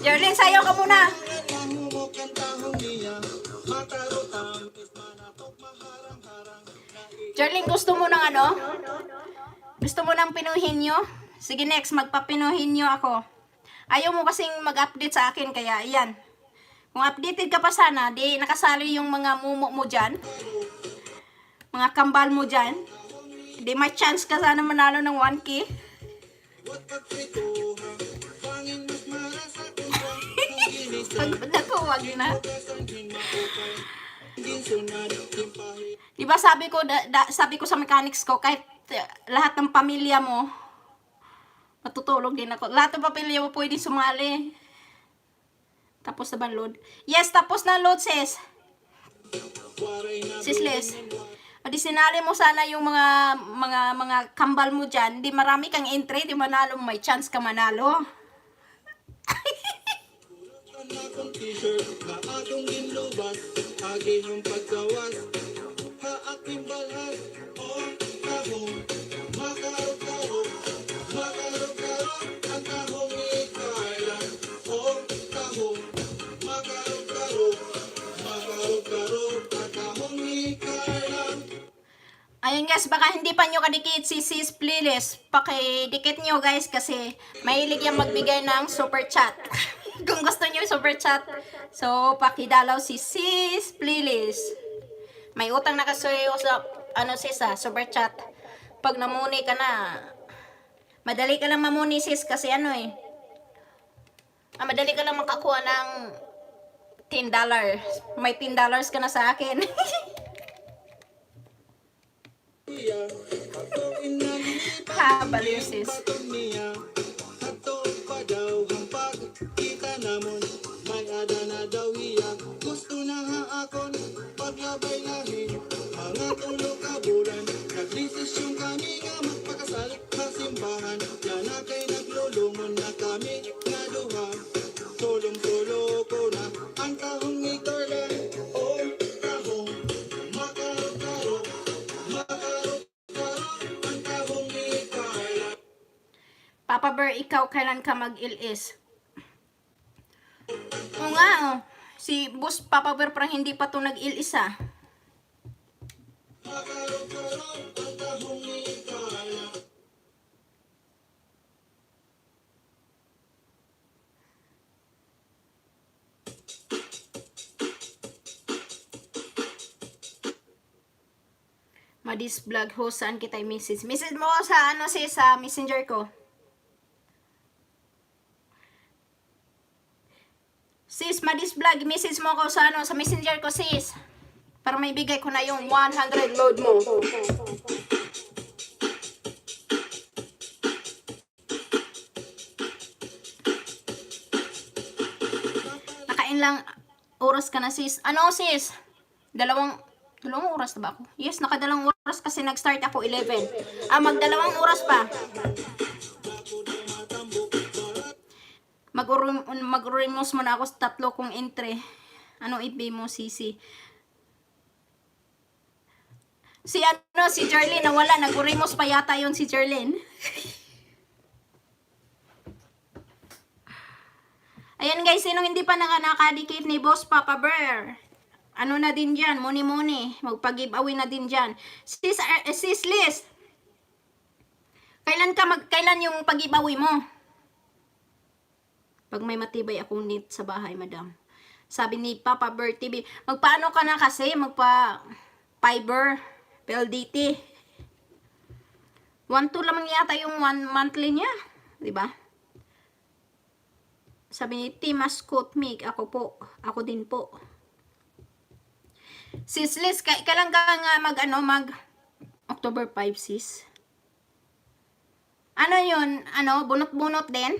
Jerlyn, sayaw ka muna. Jerlyn, gusto mo ng ano? Gusto mo ng pinuhin nyo? Sige, next, magpapinuhin nyo ako. Ayaw mo kasing mag-update sa akin, kaya yan. Kung updated ka pa sana, di nakasali yung mga mumo mo dyan. Mga kambal mo dyan. Di may chance ka sana manalo ng 1K. Pagod ako, wag na. Diba sabi ko sa mechanics ko, kahit lahat ng pamilya mo, matutulog din ako. Lahat ng pamilya mo pwede sumali. Tapos na ba load? Yes, tapos na load, sis. Sis Liz. O di sinali mo sana yung mga kambal mo dyan. Di marami kang entry, di manalo, may chance ka manalo. Akong t-shirt na akong ginlubas, agihang pagkawas, ha aking balhas, o kahong, makarog-karog, makarog-karog, ang kahong ikailan, o kahong, makarog-karog, makarog-karog, ang kahong ikailan. Ayun guys, baka hindi pa nyo kadikit si Sis Playlist. Pakidikit nyo guys kasi mahilig yan magbigay ng super chat. Kung gusto nyo super chat, so pakidalaw si Sis Playlist. May utang na kasuyo sa sis super chat. Pag namuni ka na, madali ka lang mamuni sis kasi madali ka lang makakuha ng $10. May $10 ka na sa akin. Ha, baliw sis. Niya, ato pa daw ang pagkita namon, may ada na daw iya, gusto na haakon, paglabay lahin, mga tulo ka bulan, nagdesisyon kami nga magpakasal sa simbahan, yan na kay naglulungon na kami nga duha, solong-solo ko na, ang kahong ikarlan, o kahong, makarog-karog, makarog-karog, ang kahong ikarlan. Papa Bear, ikaw kailan ka mag-ilis? Oo nga, oh. Si Boss Papa Bear parang hindi pa to nag-ilis ah. Madis vlog host, saan kita i-message? Message mo ko sa sa messenger ko. Sis, Madis vlog, message mo ko sa sa messenger ko sis. Para may bigay ko na yung 100 load mo. Nakain lang oras ka na sis. Ano sis? Dalawang oras na ba ako? Yes, nakadalawang oras kasi nag-start ako 11. Magdalawang oras pa. Mag-remove mo na ako sa 3 kong entry. Ano i-pay mo, Sisi? Si Jerlyn, nawala. Nag-remove pa yata yon si Jerlyn. Ayan guys, sinong hindi pa nakadikit ni Boss Papa Bear? Ano na din dyan? Muni-muni. Magpag-giveaway na din dyan. Sis Liz, kailan yung pag-giveaway mo? Pag may matibay akong net sa bahay, madam. Sabi ni Papa Bear TV, magpaano ka na kasi? Magpa-fiber, PLDT. 1-2 lamang yata yung 1 monthly niya. Diba? Sabi ni Timas Coat Make, ako din po. Sis Liz, kailan ka nga mag October 5, sis? Ano yun? Bunot-bunot din?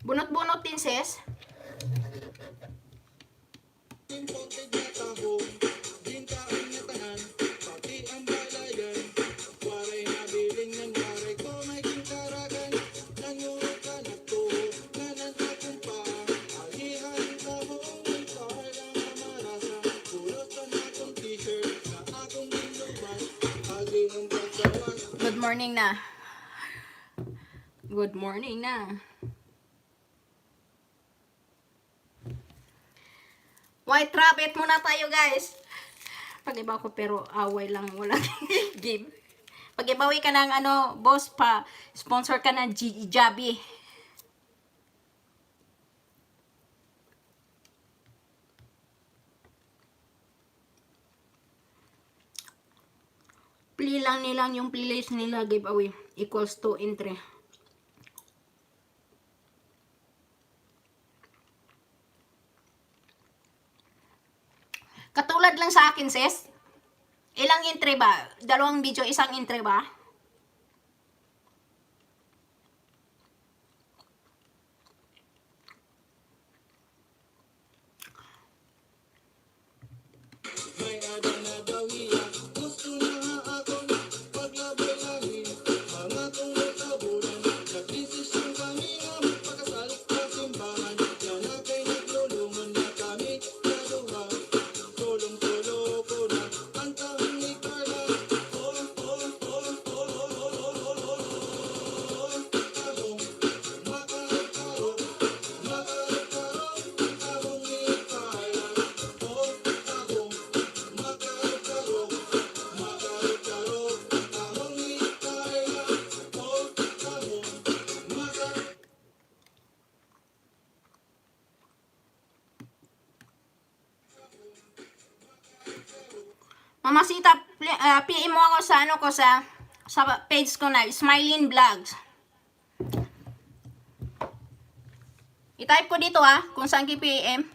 Bunot-bunot din, sis? Good morning na. Good morning na. White rabbit muna tayo guys. Pag-ibaw ko pero away lang, wala game. Pag-ibawi ka ng boss pa, sponsor ka ng Jabi. Play lang nilang yung playlist nila giveaway equals to entry. Katulad lang sa akin, sis. Ilang entry ba? 2 video, 1 entry ba? may ada na daw iya. Gusto na akong paglabay-lahin, mga tulog sa bulan. Nagdesisyon kami na magpakasal sa simbahan, na nakay naglulungan na kami na duha. Tulong-tulo ko na ang tahong ni Carla. Mamasita, PM mo ako sa ano ko sa page ko na, Smiling Vlogs. I-type ko dito kung saan ki PM.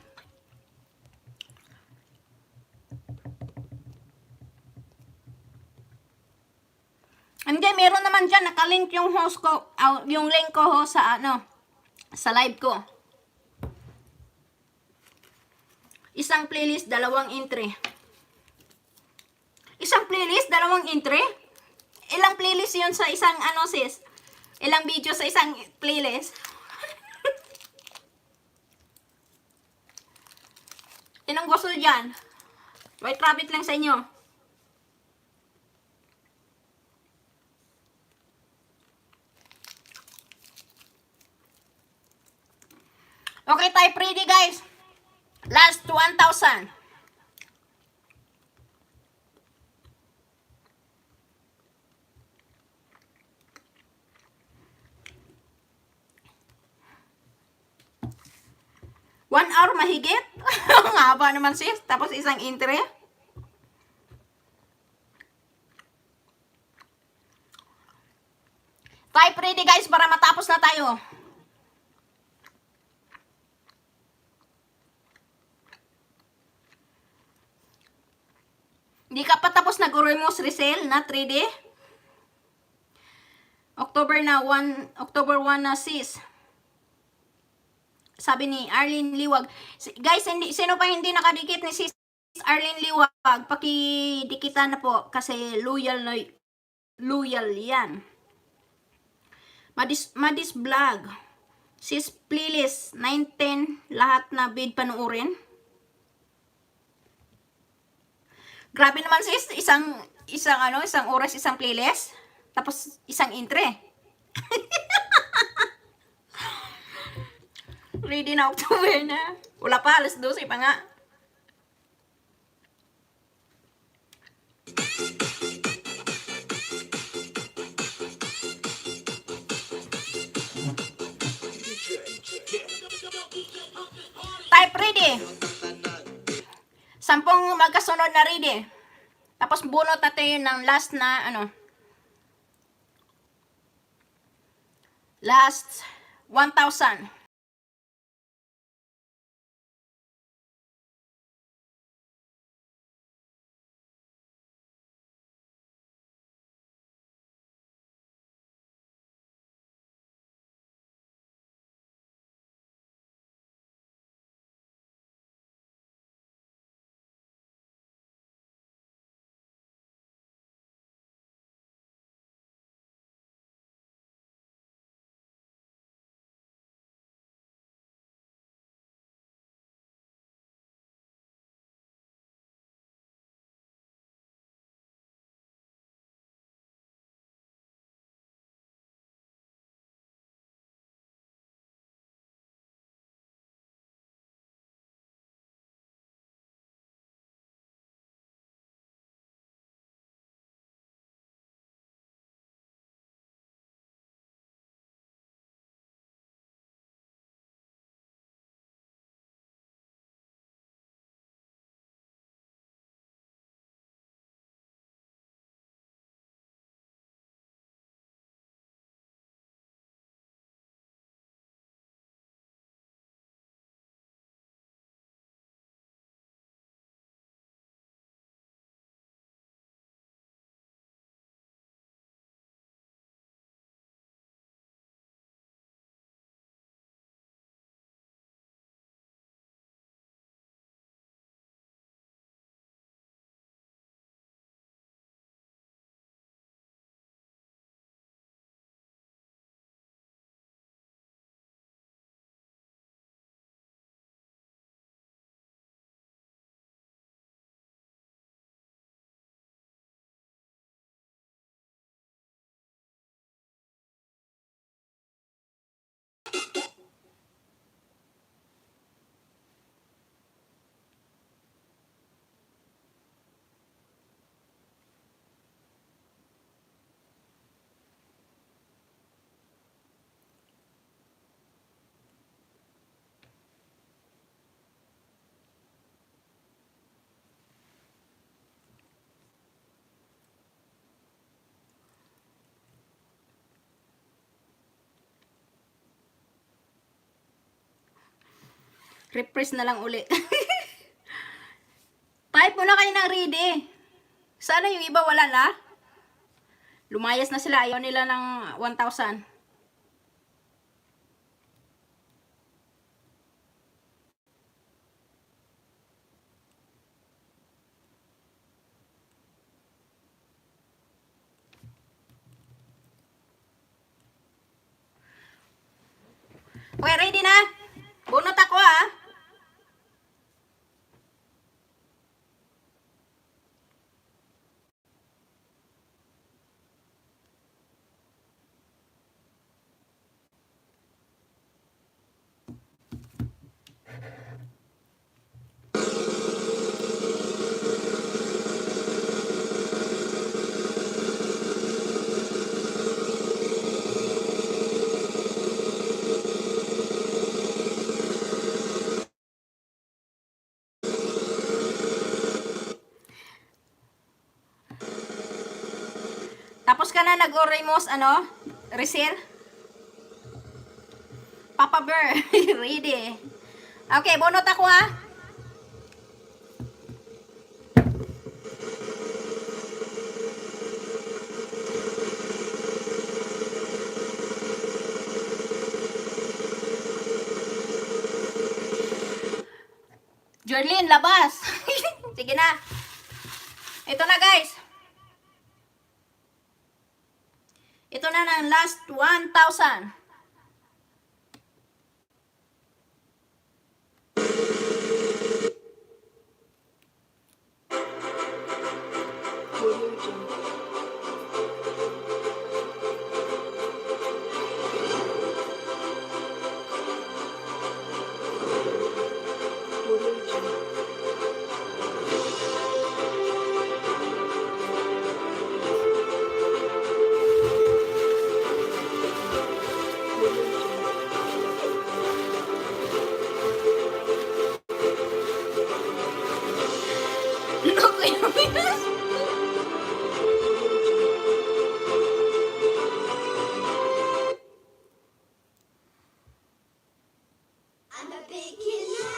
Hindi, meron naman dyan, nakalink yung host ko, yung link ko sa sa live ko. Isang playlist, dalawang entry. Isang playlist, dalawang entry? Ilang playlist yun sa isang sis? Ilang video sa isang playlist? Sinong gusto dyan? White rabbit lang sa inyo. Okay, type ready guys. Last 1,000. One hour mahigit? Ang haba naman sis. Tapos isang entry. Type ready guys para matapos na tayo. Hindi ka pa tapos nag-Oremos resale na 3D? October 1 na sis. Sabi ni Arlene Liwag. Guys, sino pa hindi nakadikit ni sis Arlene Liwag, pakidikitan na po kasi loyal yan. Madis Vlog. Sis playlist 910 lahat na bid panuorin. Grabe naman sis, isang oras isang playlist, tapos isang entry. Ready na October na. Wala pa, alas 12 pa nga. Type ready. 10 magkasunod na ready. Tapos bunot natin ng last na last 1,000. Refresh na lang uli. Type mo na kayo ng ready. Sana yung iba wala na. Lumayas na sila. Ayaw nila ng 1,000. Okay, ready na? Bunot ako ah. Tapos ka na nag-Oremus, ano? Resil? Papa Bear, ready. Okay, bunot ako ha. Jerlyn, labas. Sige na. Ito na guys. Ito na ng last 1,000. I'm a big kid now.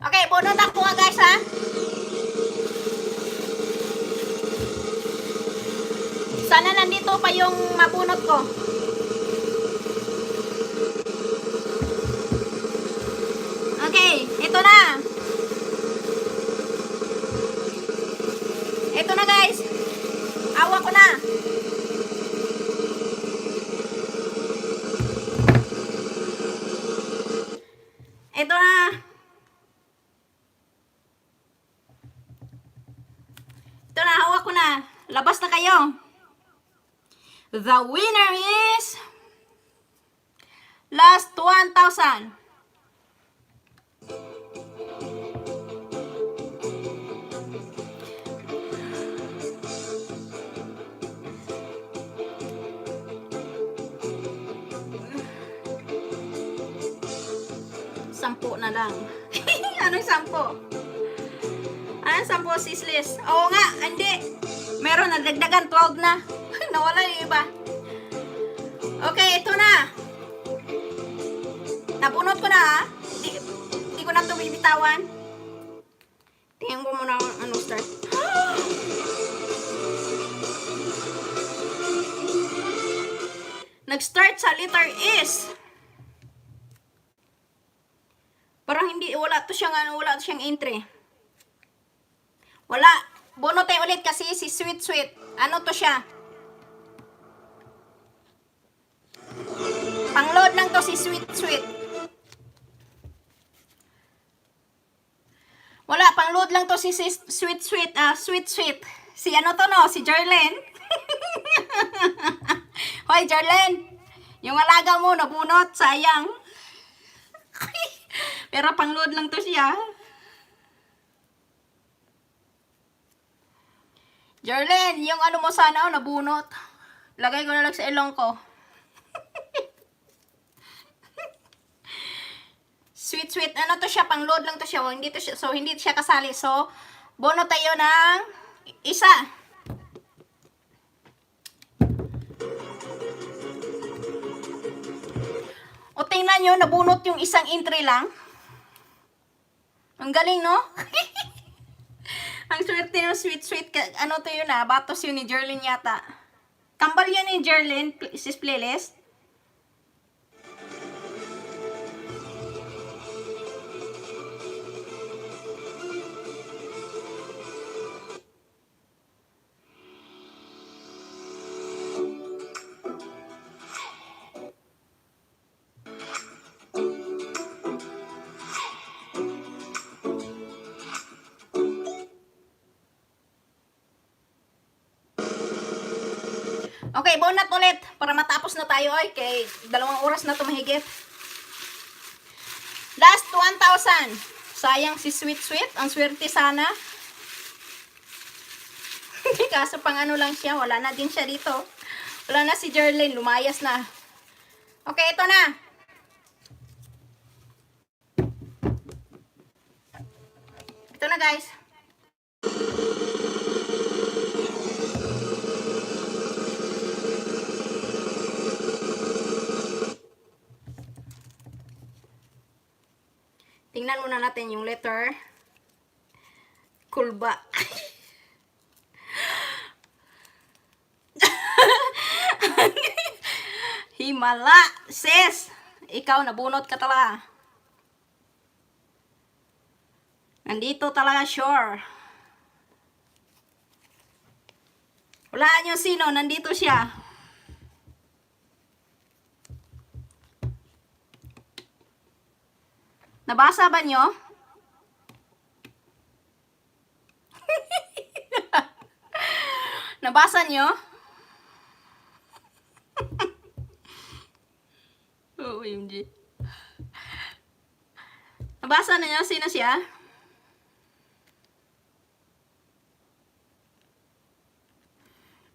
Okay, bunot ako nga guys ha. Sana nandito pa yung mabunot ko. Okay, ito na. Ito na guys. Awa ko na. Ito na. Ito na, hawak ko na. Labas na kayo. The winner is last 1,000. Sampo na lang. Anong sampo? Anong sampo, sislis? Oo nga, hindi. Meron na, dagdagan, 12 na. Nawala yung iba. Okay, ito na. Napunot ko na ha. Hindi ko na ito bibitawan. Tingnan ko muna ano start. Nag-start sa letter S. Parang hindi, wala to siyang entry. Wala. Bunot tayo ulit kasi si Sweet Sweet. Ano to siya? Pang-load lang to si Sweet Sweet. Wala, pang-load lang to si Sweet Sweet. Sweet Sweet. Si ano to no? Si Jerlyn. Hoy Jerlyn. Yung alaga mo nabunot. Sayang. Pero pang-load lang to siya. Jerlyn, yung ano mo sana, nabunot. Lagay ko na lang sa ilong ko. Sweet, sweet. Ano to siya? Pang load lang to siya. Hindi to siya, so, hindi siya kasali. So, bono tayo ng isa. O, tingnan nyo, nabunot yung isang entry lang. Ang galing, no? Ang swerte ng sweet, sweet. Ano to yun batos yun ni Jerlyn yata. Kambal yun ni Jerlyn, sis playlist. Okay, bonat ulit para matapos na tayo ay kay 2 oras na ito mahigit. Last 1,000. Sayang si Sweet Sweet. Ang swerte sana. Kaso pang ano lang siya. Wala na din siya dito. Wala na si Jerlyn. Lumayas na. Okay, ito na. Ito na guys. Tingnan muna natin yung letter. Kulba. Himala. Sis, ikaw nabunot ka talaga. Nandito talaga, sure. Walaan yung sino, nandito siya. Nabasa ba nyo? Nabasa nyo? OMG. Nabasa na nyo? Sino siya?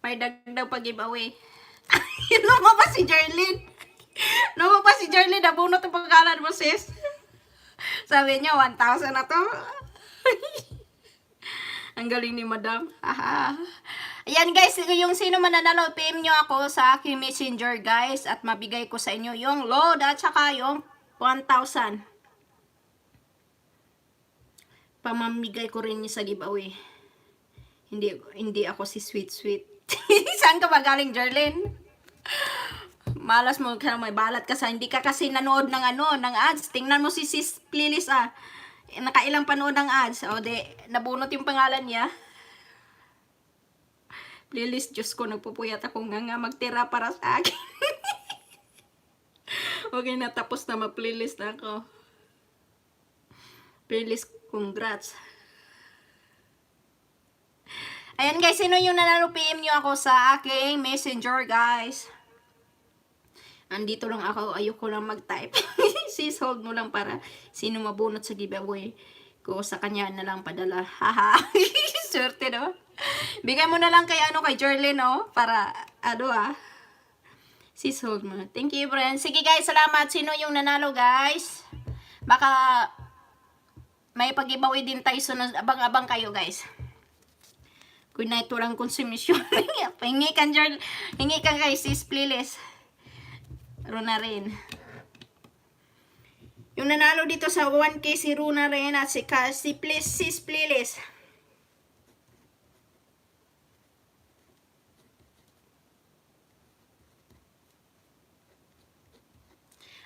May dagdag pag-giveaway. Lumabas si Jerlyn. Lumabas si Jerlyn. Nabunot ang pagkalan mo, sis. Sabi niyo, 1,000 na to. Ang galing ni madam. Ayan guys, yung sino mananalo, PM nyo ako sa aking messenger guys. At mabigay ko sa inyo yung load at saka yung 1,000. Pamamigay ko rin sa giveaway. Hindi ako si Sweet Sweet. Saan ka ba galing, Jerlyn? Malas mo ka may balat ka sa hindi ka kasi nanood ng ng ads. Tingnan mo si sis playlist nakailang panood ng ads. O de nabunot yung pangalan niya. Playlist, Diyos ko, nagpupuyat ako nga magtira para sa akin. Okay, natapos na mag-playlist na ako. Playlist, congrats. Ayan guys, sino yung nanalo? PM nyo ako sa aking messenger guys. Andito lang ako, ayoko lang mag-type. Sis, hold mo lang para sino mabunot sa giveaway ko sa kanya na lang padala. Haha. Swerte, no? Bigay mo na lang kay kay Jerlyn, no? Para Sis, hold mo. Thank you, friends. Sige guys, salamat. Sino yung nanalo, guys? Baka may pag-giveaway din tayo. So, abang-abang kayo, guys. Kung na ito lang konsumisyon. Hingi ka, hingi ka kay sis playlist. Runa rin. Yung nanalo dito sa 1K si Runa rin at si sis playlist.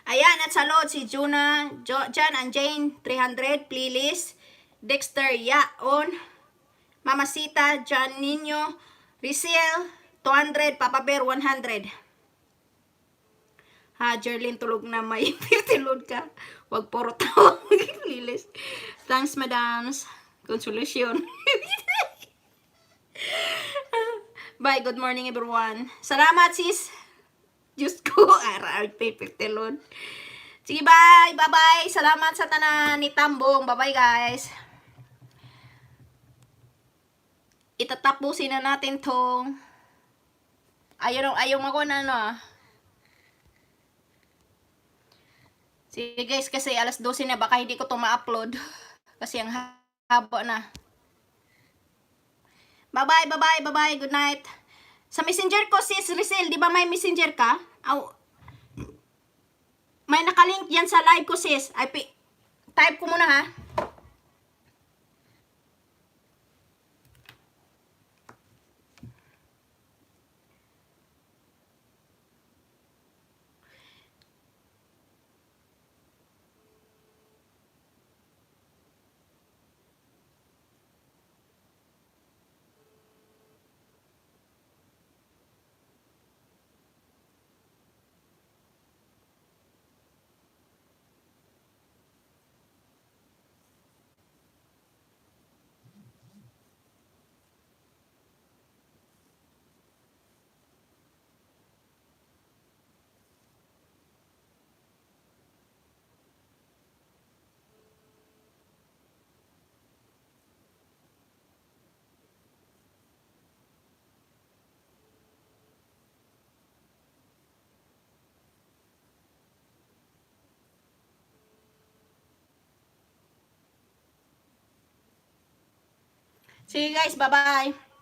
Ayan, at sa load si Juna, John and Jane 300 playlist. Dexter Yaon, Mamacita, John Nino, Rizel 200, Papa Bear 100. Jerlyn, tulog na, may 50 load ka. Huwag puro tawag. Lilis. Thanks, madams. Consolation. Bye. Good morning, everyone. Salamat, sis. Diyos ko. Aral, 50 load. Sige, bye. Bye-bye. Salamat sa tanan ni Tambong. Bye-bye, guys. itatapusin na natin tong ayaw ako na ano ah. Sige guys, kasi alas 12 na, baka hindi ko to ma-upload. Kasi ang haba na. Bye-bye, good night. Sa messenger ko, sis Rizal, di ba may messenger ka? May nakalink yan sa live ko, sis. Type ko muna ha. Sige guys, bye-bye.